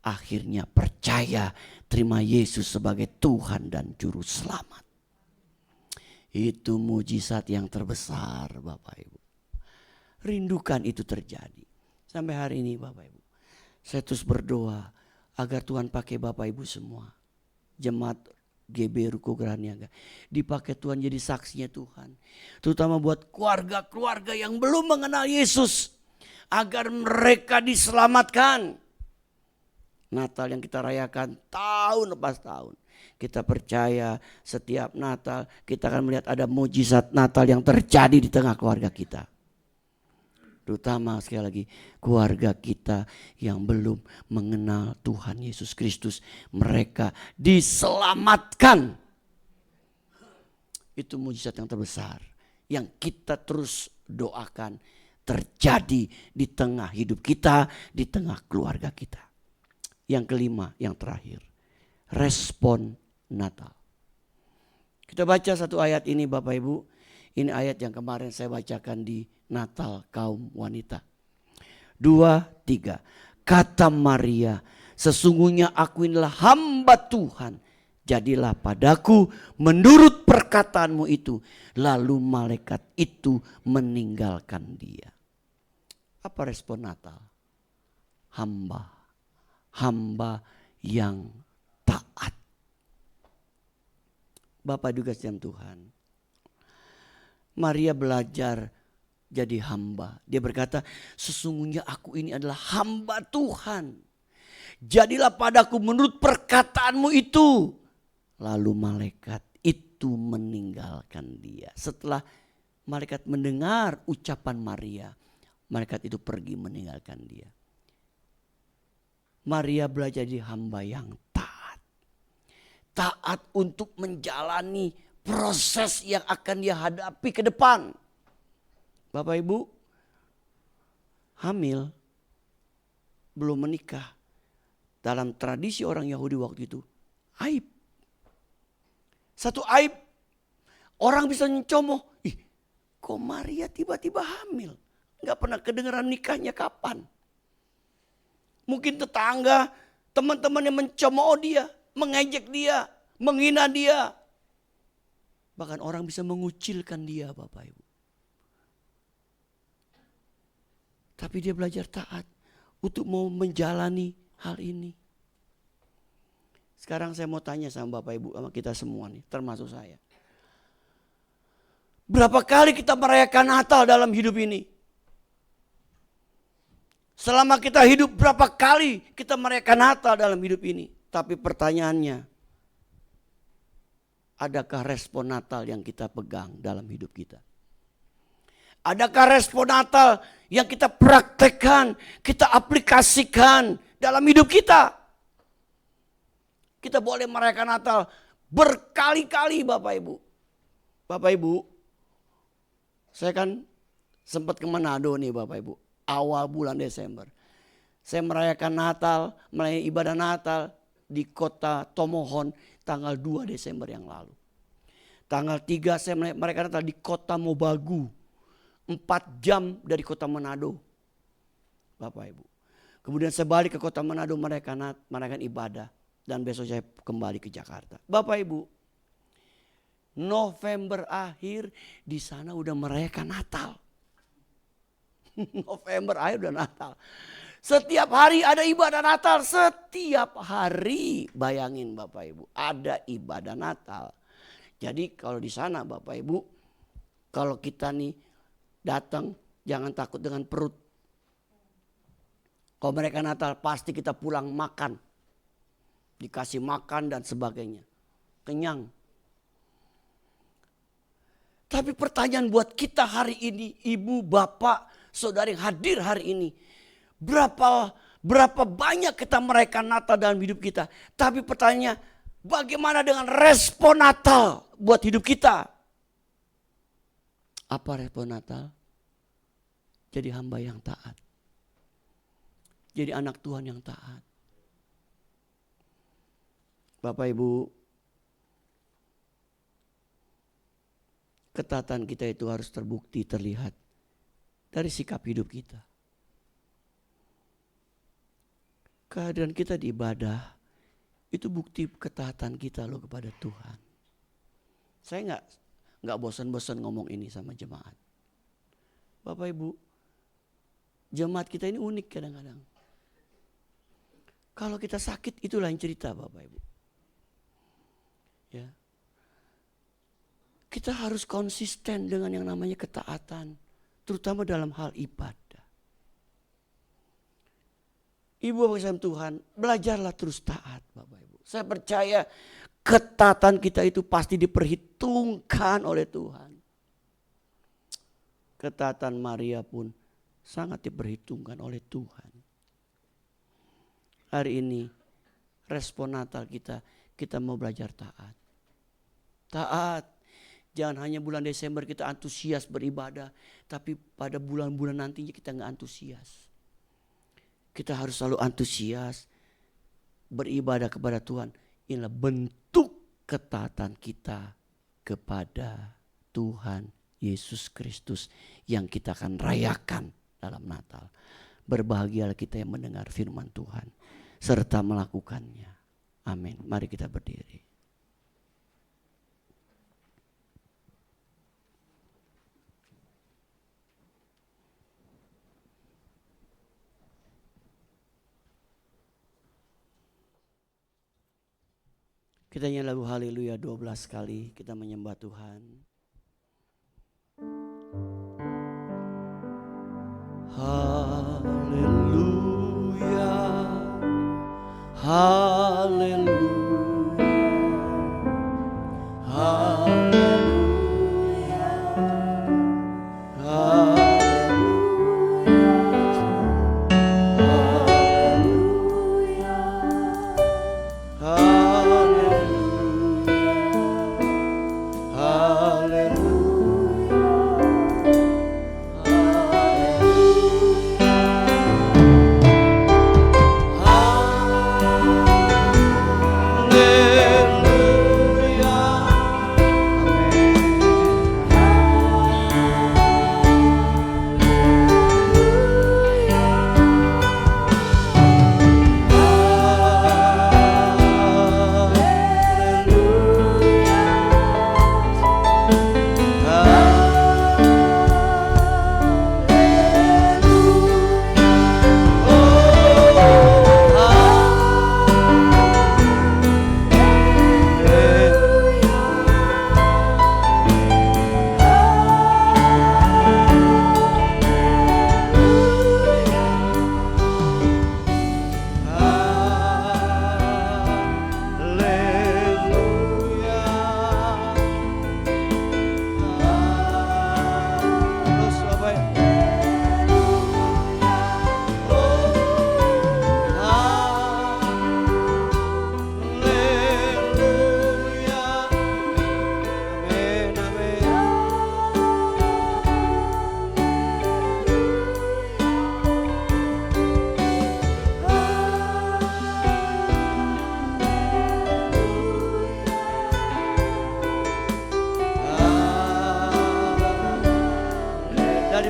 akhirnya percaya terima Yesus sebagai Tuhan dan Juru Selamat. Itu mujizat yang terbesar Bapak Ibu. Rindukan itu terjadi. Sampai hari ini Bapak Ibu, saya terus berdoa agar Tuhan pakai Bapak Ibu semua. Jemaat GB Ruko Graniaga. Dipakai Tuhan jadi saksinya Tuhan. Terutama buat keluarga-keluarga yang belum mengenal Yesus. Agar mereka diselamatkan. Natal yang kita rayakan tahun lepas tahun. Kita percaya setiap Natal kita akan melihat ada mujizat Natal yang terjadi di tengah keluarga kita. Terutama sekali lagi keluarga kita yang belum mengenal Tuhan Yesus Kristus. Mereka diselamatkan. Itu mujizat yang terbesar. Yang kita terus doakan terjadi di tengah hidup kita, di tengah keluarga kita. Yang kelima, yang terakhir. Respon Natal. Kita baca satu ayat ini Bapak Ibu. Ini ayat yang kemarin saya bacakan di Natal kaum wanita. 2, 3. Kata Maria, sesungguhnya aku inilah hamba Tuhan. Jadilah padaku menurut perkataanmu itu. Lalu malaikat itu meninggalkan dia. Apa respon Natal? Hamba yang taat. Bapak juga sekalian Tuhan. Maria belajar jadi hamba. Dia berkata, sesungguhnya aku ini adalah hamba Tuhan. Jadilah padaku menurut perkataanmu itu. Lalu malaikat itu meninggalkan dia. Setelah malaikat mendengar ucapan Maria, malaikat itu pergi meninggalkan dia. Maria belajar jadi hamba yang taat. Taat untuk menjalani proses yang akan dia hadapi ke depan. Bapak Ibu, hamil, belum menikah. Dalam tradisi orang Yahudi waktu itu, aib. Satu aib, orang bisa mencomoh, kok Maria tiba-tiba hamil? Gak pernah kedengeran nikahnya kapan. Mungkin tetangga, teman-teman yang mencemooh dia, mengejek dia, menghina dia. Bahkan orang bisa mengucilkan dia Bapak Ibu. Tapi dia belajar taat untuk mau menjalani hal ini. Sekarang saya mau tanya sama Bapak Ibu, sama kita semua nih, termasuk saya. Berapa kali kita merayakan Natal dalam hidup ini? Selama kita hidup berapa kali kita merayakan Natal dalam hidup ini? Tapi pertanyaannya, adakah respon Natal yang kita pegang dalam hidup kita? Adakah respon Natal yang kita praktekkan, kita aplikasikan dalam hidup kita? Kita boleh merayakan Natal berkali-kali Bapak Ibu. Bapak Ibu, saya kan sempat ke Manado nih Bapak Ibu. Awal bulan Desember. Saya merayakan Natal, melayani ibadah Natal di kota Tomohon tanggal 2 Desember yang lalu. Tanggal 3 saya merayakan Natal di kota Mobagu. 4 jam dari kota Manado. Bapak Ibu. Kemudian saya balik ke kota Manado merayakan ibadah. Dan besok saya kembali ke Jakarta. Bapak Ibu, November akhir di sana udah merayakan Natal. November akhir udah Natal. Setiap hari ada ibadah Natal. Setiap hari, bayangin Bapak Ibu, ada ibadah Natal. Jadi kalau di sana Bapak Ibu, kalau kita nih datang jangan takut dengan perut. Kalau mereka Natal pasti kita pulang makan. Dikasih makan dan sebagainya. Kenyang. Tapi pertanyaan buat kita hari ini, ibu, bapak, saudara yang hadir hari ini. Berapa banyak kita merayakan Natal dalam hidup kita. Tapi pertanyaannya, bagaimana dengan respon Natal buat hidup kita? Apa respon Natal? Jadi hamba yang taat. Jadi anak Tuhan yang taat. Bapak Ibu, ketaatan kita itu harus terbukti, terlihat dari sikap hidup kita. Kehadiran kita di ibadah itu bukti ketaatan kita loh kepada Tuhan. Saya nggak bosan-bosan ngomong ini sama jemaat. Bapak Ibu, jemaat kita ini unik kadang-kadang. Kalau kita sakit itulah yang cerita Bapak Ibu. Ya. Kita harus konsisten dengan yang namanya ketaatan, terutama dalam hal ibadah. Ibu Bapak Saudara Tuhan, belajarlah terus taat Bapak Ibu. Saya percaya ketaatan kita itu pasti diperhitungkan oleh Tuhan. Ketaatan Maria pun sangat diperhitungkan oleh Tuhan. Hari ini respon Natal kita mau belajar taat. Taat. Jangan hanya bulan Desember kita antusias beribadah, tapi pada bulan-bulan nantinya kita nggak antusias. Kita harus selalu antusias beribadah kepada Tuhan. Inilah bentuk ketaatan kita kepada Tuhan Yesus Kristus yang kita akan rayakan dalam Natal. Berbahagialah kita yang mendengar firman Tuhan serta melakukannya. Amin. Mari kita berdiri. Kita nyanyi lagu Haleluya 12 kali, kita menyembah Tuhan. Haleluya, haleluya, haleluya,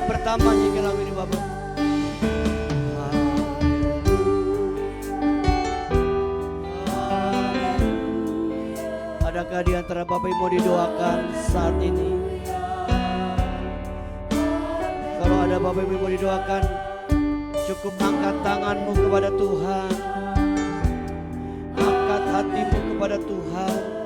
pertama nyanyikan lagu ini Bapak. Adakah di antara Bapak Ibu mau didoakan saat ini? Kalau ada Bapak Ibu mau didoakan, cukup angkat tanganmu kepada Tuhan. Angkat hatimu kepada Tuhan.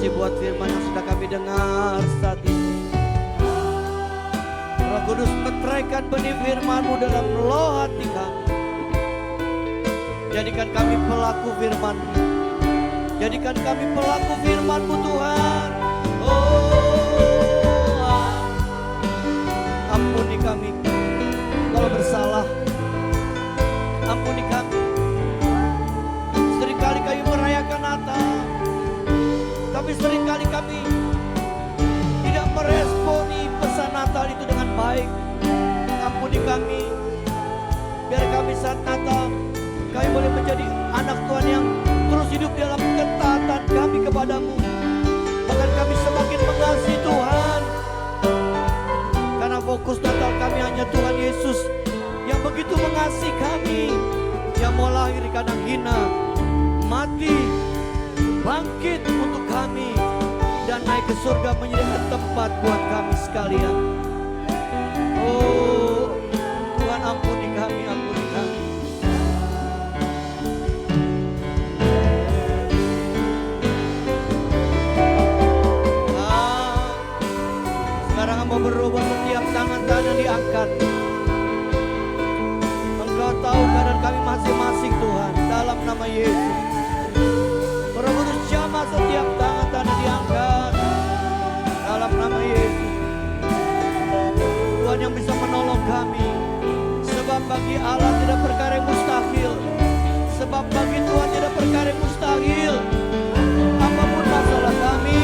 Buat firman yang sudah kami dengar saat ini. Roh Kudus meteraikan benih firman-Mu dalam roh hati kami. Jadikan kami pelaku firman-Mu. Jadikan kami pelaku firman-Mu Tuhan. Oh, ampuni kami kalau bersalah. Ampuni kami. Seringkali kami merayakan Natal, tapi seringkali kami tidak meresponi pesan Natal itu dengan baik. Ampuni kami, biar kami saat Natal kami boleh menjadi anak Tuhan yang terus hidup dalam ketaatan kami kepadamu. Bahkan kami semakin mengasihi Tuhan, karena fokus Natal kami hanya Tuhan Yesus yang begitu mengasihi kami. kadang hina, mati, bangkit untuk kami, dan naik ke surga menyediakan tempat buat kami sekalian. Oh Tuhan, ampuni kami, ampuni kami. Sekarang hamba berubah setiap tangan-tangan yang diangkat. Engkau tahu keadaan kami masing-masing Tuhan, dalam nama Yesus. Roh Kudus jamah setiap tangan-tangan diangkat, dalam nama Yesus. Tuhan yang bisa menolong kami, sebab bagi Allah tidak perkara yang mustahil. Sebab bagi Tuhan tidak perkara yang mustahil. Apapun masalah kami,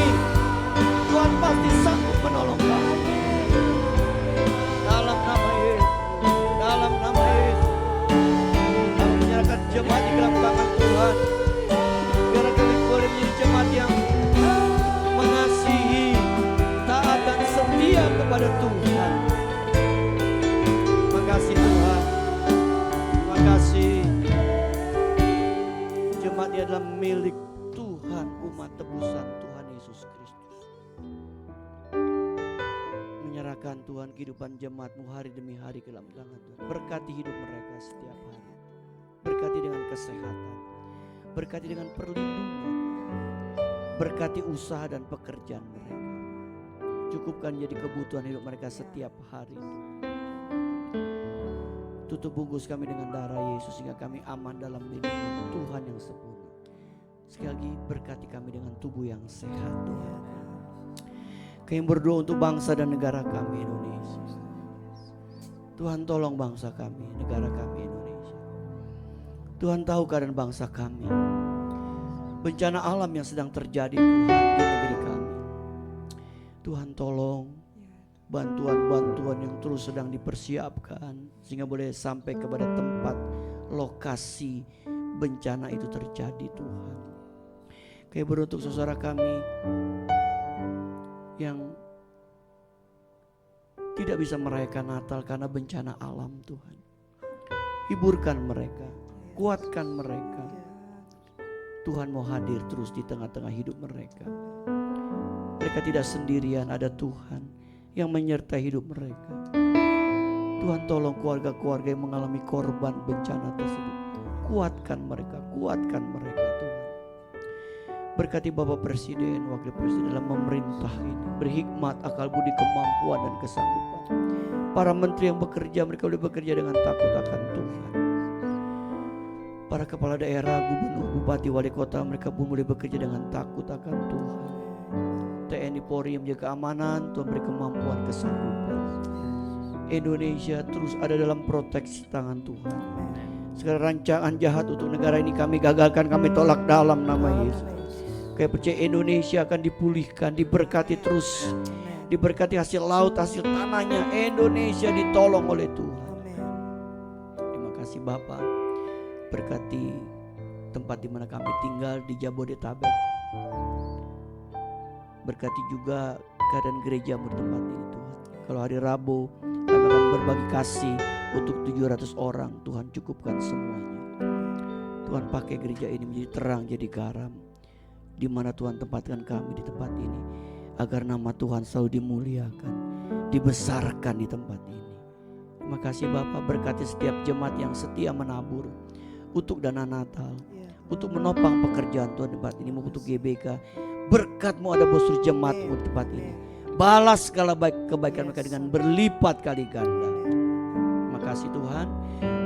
Tuhan pasti sanggup menolong kami. Dalam nama Yesus, dalam nama Yesus, kami menyerahkan jemaat di dalam tangan Tuhan. Biar kami boleh menjadi jemaat yang mengasihi, taat dan setia kepada Tuhan. Terima kasih Tuhan, terima kasih. Jemaat ini adalah milik Tuhan, umat tebusan Tuhan Yesus Kristus. Menyerahkan Tuhan kehidupan jemaat-Mu hari demi hari ke dalam tangan Tuhan. Berkati hidup mereka setiap hari. Berkati dengan kesehatan. Berkati dengan perlindungan. Berkati usaha dan pekerjaan mereka. Cukupkan jadi kebutuhan hidup mereka setiap hari. Tutup bungkus kami dengan darah Yesus sehingga kami aman dalam lindungan Tuhan yang sempurna. Sekali lagi berkati kami dengan tubuh yang sehat Tuhan. Kami berdoa untuk bangsa dan negara kami Indonesia. Tuhan tolong bangsa kami, negara kami Indonesia. Tuhan tahu keadaan bangsa kami. Bencana alam yang sedang terjadi Tuhan di negeri kami. Tuhan tolong bantuan-bantuan yang terus sedang dipersiapkan sehingga boleh sampai kepada tempat lokasi bencana itu terjadi Tuhan. Kami berdoa untuk saudara kami yang tidak bisa merayakan Natal karena bencana alam Tuhan. Hiburkan mereka, kuatkan mereka. Tuhan mau hadir terus di tengah-tengah hidup mereka. Mereka tidak sendirian, ada Tuhan yang menyertai hidup mereka. Tuhan tolong keluarga-keluarga yang mengalami korban bencana tersebut. Kuatkan mereka Tuhan. Berkati Bapak Presiden, Wakil Presiden dalam memerintah ini. Berhikmat, akal budi, kemampuan dan kesanggupan. Para menteri yang bekerja, mereka boleh bekerja dengan takut akan Tuhan. Para kepala daerah, gubernur, bupati, wali kota, mereka pun boleh bekerja dengan takut akan Tuhan. TNI Polri yang menjaga keamanan, Tuhan beri kemampuan, kesanggupan. Indonesia terus ada dalam proteksi tangan Tuhan. Segala rancangan jahat untuk negara ini kami gagalkan, kami tolak dalam nama Yesus. Kami percaya Indonesia akan dipulihkan, diberkati terus. Diberkati hasil laut, hasil tanahnya. Indonesia ditolong oleh Tuhan. Terima kasih Bapak. Berkati tempat di mana kami tinggal di Jabodetabek. Berkati juga keadaan gereja bertempat ini Tuhan. Kalau hari Rabu kami akan berbagi kasih untuk 700 orang. Tuhan cukupkan semuanya. Tuhan pakai gereja ini menjadi terang, jadi garam. Di mana Tuhan tempatkan kami di tempat ini. Agar nama Tuhan selalu dimuliakan, dibesarkan di tempat ini. Terima kasih Bapak, berkati setiap jemaat yang setia menabur untuk dana Natal, untuk menopang pekerjaan Tuhan di tempat ini, untuk GBK. Berkat-Mu ada bosur jemaat-Mu di tempat ini. Balas segala kebaikan mereka dengan berlipat kali ganda. Terima kasih Tuhan.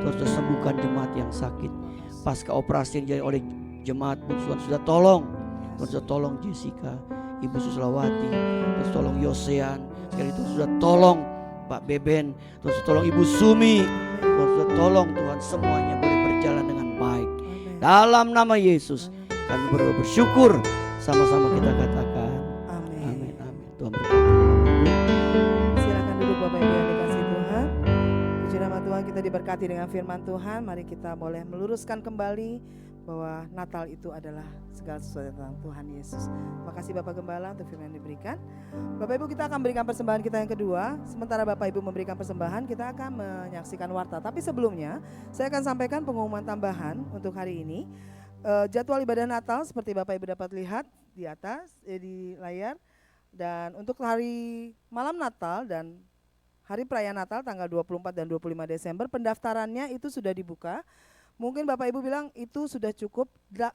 Tuhan sudah sembuhkan jemaat yang sakit. Pasca operasi yang dijalani oleh jemaat-Mu, Tuhan sudah tolong. Tuhan sudah tolong Jessica, Ibu Suslawati, Tuhan sudah tolong Yosean. Sekali itu sudah tolong Pak Beben, Tuhan sudah tolong Ibu Sumi. Tuhan sudah tolong Tuhan, semuanya boleh berjalan dengan baik. Dalam nama Yesus kami bersyukur. Sama-sama kita katakan amin. Amin. Tuhan berkati. Silakan duduk Bapak Ibu yang dikasihi Tuhan. Puji nama Tuhan, kita diberkati dengan firman Tuhan. Mari kita boleh meluruskan kembali bahwa Natal itu adalah segala sesuatu tentang Tuhan Yesus. Terima kasih Bapak Gembala untuk firman yang diberikan. Bapak Ibu, kita akan berikan persembahan kita yang kedua. Sementara Bapak Ibu memberikan persembahan, kita akan menyaksikan warta. Tapi sebelumnya saya akan sampaikan pengumuman tambahan untuk hari ini. Jadwal ibadah Natal seperti Bapak Ibu dapat lihat di atas di layar. Dan untuk hari malam Natal dan hari perayaan Natal tanggal 24 dan 25 Desember pendaftarannya itu sudah dibuka. Mungkin Bapak Ibu bilang itu sudah cukup,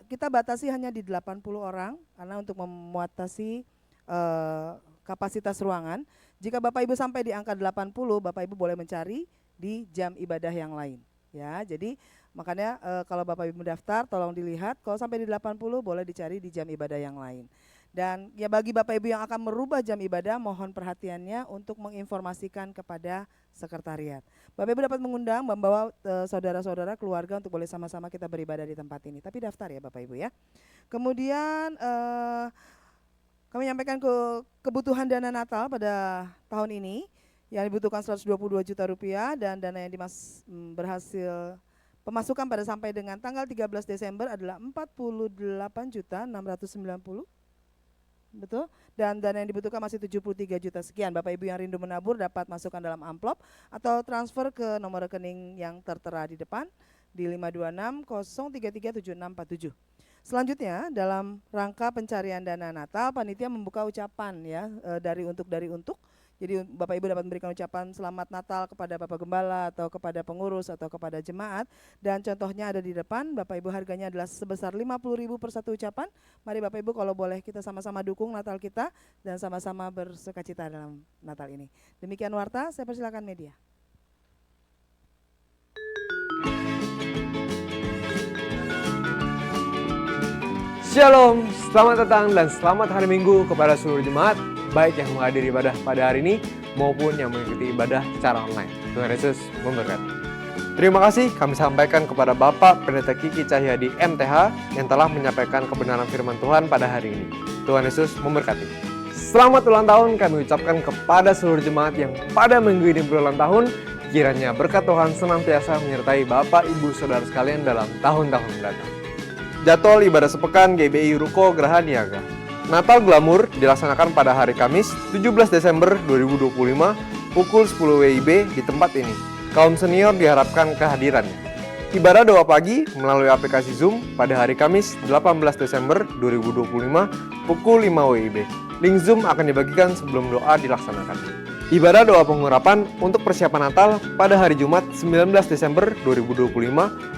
kita batasi hanya di 80 orang karena untuk memuatasi kapasitas ruangan. Jika Bapak Ibu sampai di angka 80, Bapak Ibu boleh mencari di jam ibadah yang lain. Ya, jadi makanya kalau Bapak Ibu mendaftar tolong dilihat, kalau sampai di 80 boleh dicari di jam ibadah yang lain. Dan ya bagi Bapak Ibu yang akan merubah jam ibadah, mohon perhatiannya untuk menginformasikan kepada sekretariat. Bapak Ibu dapat mengundang, membawa saudara-saudara, keluarga untuk boleh sama-sama kita beribadah di tempat ini. Tapi daftar ya Bapak Ibu ya. Kemudian kami menyampaikan kebutuhan dana Natal pada tahun ini yang dibutuhkan 122 juta rupiah dan dana yang berhasil pemasukan pada sampai dengan tanggal 13 Desember adalah 48 juta 690. Betul, dan dana yang dibutuhkan masih 73 juta sekian. Bapak Ibu yang rindu menabur dapat masukkan dalam amplop atau transfer ke nomor rekening yang tertera di depan di 526 033 7647. Selanjutnya dalam rangka pencarian dana Natal, panitia membuka ucapan ya dari untuk. Jadi Bapak Ibu dapat memberikan ucapan selamat Natal kepada Bapak Gembala atau kepada pengurus atau kepada jemaat. Dan contohnya ada di depan, Bapak Ibu harganya adalah sebesar 50.000 per satu ucapan. Mari Bapak Ibu kalau boleh kita sama-sama dukung Natal kita dan sama-sama bersukacita dalam Natal ini. Demikian warta, saya persilakan media. Shalom, selamat datang dan selamat hari Minggu kepada seluruh jemaat, baik yang menghadiri ibadah pada hari ini maupun yang mengikuti ibadah secara online. Tuhan Yesus memberkati. Terima kasih kami sampaikan kepada Bapak Pendeta Kiki Cahyadi MTH yang telah menyampaikan kebenaran firman Tuhan pada hari ini. Tuhan Yesus memberkati. Selamat ulang tahun kami ucapkan kepada seluruh jemaat yang pada minggu ini berulang tahun. Kiranya berkat Tuhan senantiasa menyertai Bapak, Ibu, Saudara sekalian dalam tahun-tahun mendatang. Jadwal ibadah sepekan GBI Ruko Geraha Niaga. Natal Glamur dilaksanakan pada hari Kamis 17 Desember 2025 pukul 10 WIB di tempat ini. Kaum senior diharapkan kehadirannya. Ibadah doa pagi melalui aplikasi Zoom pada hari Kamis 18 Desember 2025 pukul 5 WIB. Link Zoom akan dibagikan sebelum doa dilaksanakan. Ibadah doa pengurapan untuk persiapan Natal pada hari Jumat 19 Desember 2025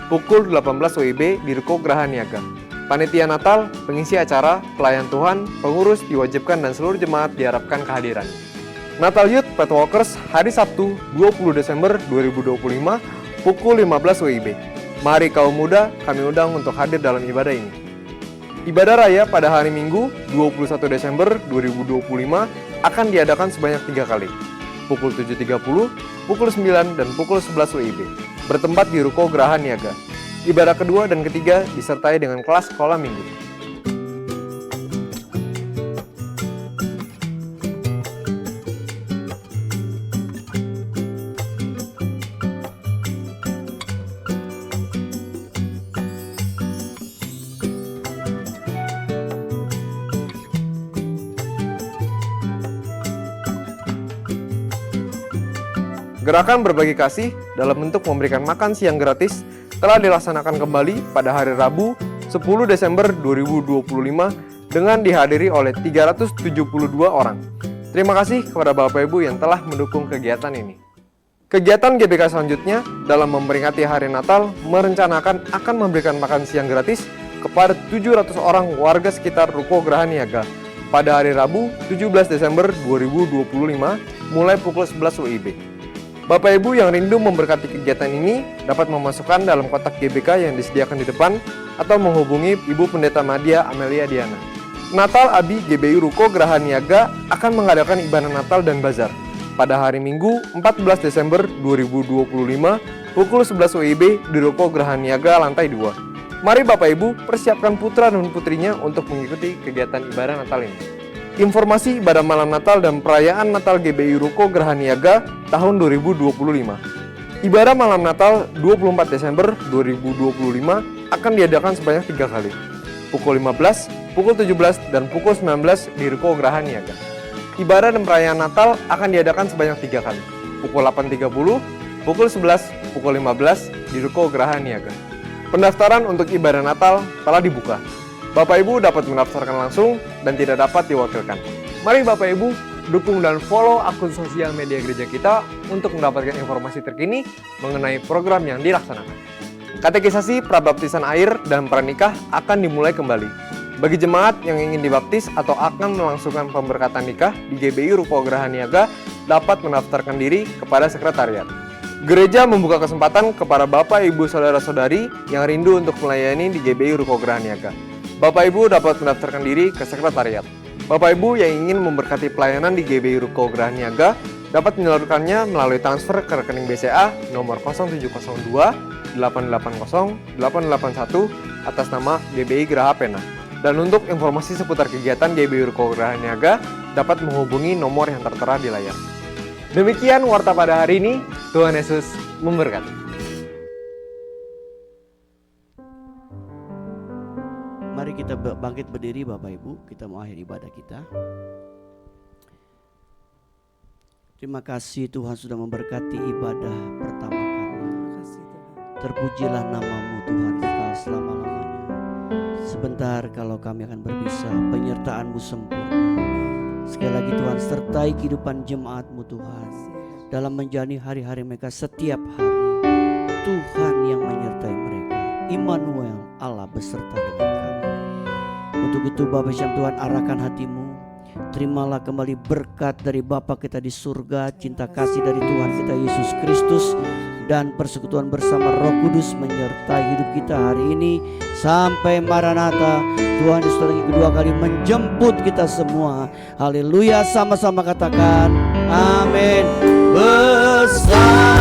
pukul 18 WIB di Ruko Geraha Niaga. Panitia Natal, pengisi acara, pelayan Tuhan, pengurus diwajibkan dan seluruh jemaat diharapkan kehadiran. Natal Youth Pathwalkers hari Sabtu 20 Desember 2025 pukul 15 WIB. Mari kaum muda kami undang untuk hadir dalam ibadah ini. Ibadah raya pada hari Minggu 21 Desember 2025 akan diadakan sebanyak 3 kali, pukul 7.30, pukul 9, dan pukul 11 WIB, bertempat di Ruko Geraha Niaga. Ibadah kedua dan ketiga disertai dengan kelas sekolah minggu. Gerakan berbagi kasih dalam bentuk memberikan makan siang gratis telah dilaksanakan kembali pada hari Rabu 10 Desember 2025 dengan dihadiri oleh 372 orang. Terima kasih kepada Bapak Ibu yang telah mendukung kegiatan ini. Kegiatan GBK selanjutnya dalam memperingati hari Natal merencanakan akan memberikan makan siang gratis kepada 700 orang warga sekitar Ruko Geraha Niaga pada hari Rabu 17 Desember 2025 mulai pukul 11 WIB. Bapak Ibu yang rindu memberkati kegiatan ini dapat memasukkan dalam kotak GBK yang disediakan di depan atau menghubungi Ibu Pendeta Madia Amelia Diana. Natal Abi GBI Ruko Geraha Niaga akan mengadakan ibadah Natal dan Bazar pada hari Minggu 14 Desember 2025 pukul 11 WIB di Ruko Geraha Niaga lantai 2. Mari Bapak Ibu persiapkan putra dan putrinya untuk mengikuti kegiatan ibadah Natal ini. Informasi ibadah malam Natal dan perayaan Natal GBI Ruko Geraha Niaga tahun 2025. Ibadah malam Natal 24 Desember 2025 akan diadakan sebanyak 3 kali, pukul 15, pukul 17, dan pukul 19 di Ruko Geraha Niaga. Ibadah dan perayaan Natal akan diadakan sebanyak 3 kali, pukul 8.30, pukul 11, pukul 15 di Ruko Geraha Niaga. Pendaftaran untuk ibadah Natal telah dibuka. Bapak Ibu dapat mendaftarkan langsung dan tidak dapat diwakilkan. Mari Bapak Ibu dukung dan follow akun sosial media gereja kita untuk mendapatkan informasi terkini mengenai program yang dilaksanakan. Katekisasi prabaptisan air dan pranikah akan dimulai kembali. Bagi jemaat yang ingin dibaptis atau akan melangsungkan pemberkatan nikah di GBI Ruko Geraha Niaga dapat mendaftarkan diri kepada sekretariat. Gereja membuka kesempatan kepada Bapak Ibu Saudara-saudari yang rindu untuk melayani di GBI Ruko Geraha Niaga. Bapak Ibu dapat mendaftarkan diri ke sekretariat. Bapak Ibu yang ingin memberkati pelayanan di GBI Ruko Geraha Niaga dapat menyalurkannya melalui transfer ke rekening BCA nomor 0702 880 881 atas nama GBI Geraha Pena. Dan untuk informasi seputar kegiatan GBI Ruko Geraha Niaga dapat menghubungi nomor yang tertera di layar. Demikian warta pada hari ini. Tuhan Yesus memberkati. Mari kita bangkit berdiri Bapak Ibu, kita mau akhir ibadah kita. Terima kasih Tuhan sudah memberkati ibadah pertama kami. Terpujilah nama-Mu Tuhan kekal selama-lamanya. Sebentar kalau kami akan berpisah, penyertaan-Mu sempurna. Sekali lagi Tuhan, sertai kehidupan jemaat-Mu Tuhan dalam menjalani hari-hari mereka setiap hari. Tuhan yang menyertai mereka, Immanuel, Allah beserta dengan kami. Untuk itu Bapa Syam Tuhan, arahkan hatimu. Terimalah kembali berkat dari Bapa kita di surga, cinta kasih dari Tuhan kita Yesus Kristus, dan persekutuan bersama Roh Kudus menyertai hidup kita hari ini sampai Maranatha. Tuhan Yesus lagi kedua kali menjemput kita semua. Haleluya, sama-sama katakan amin. Besar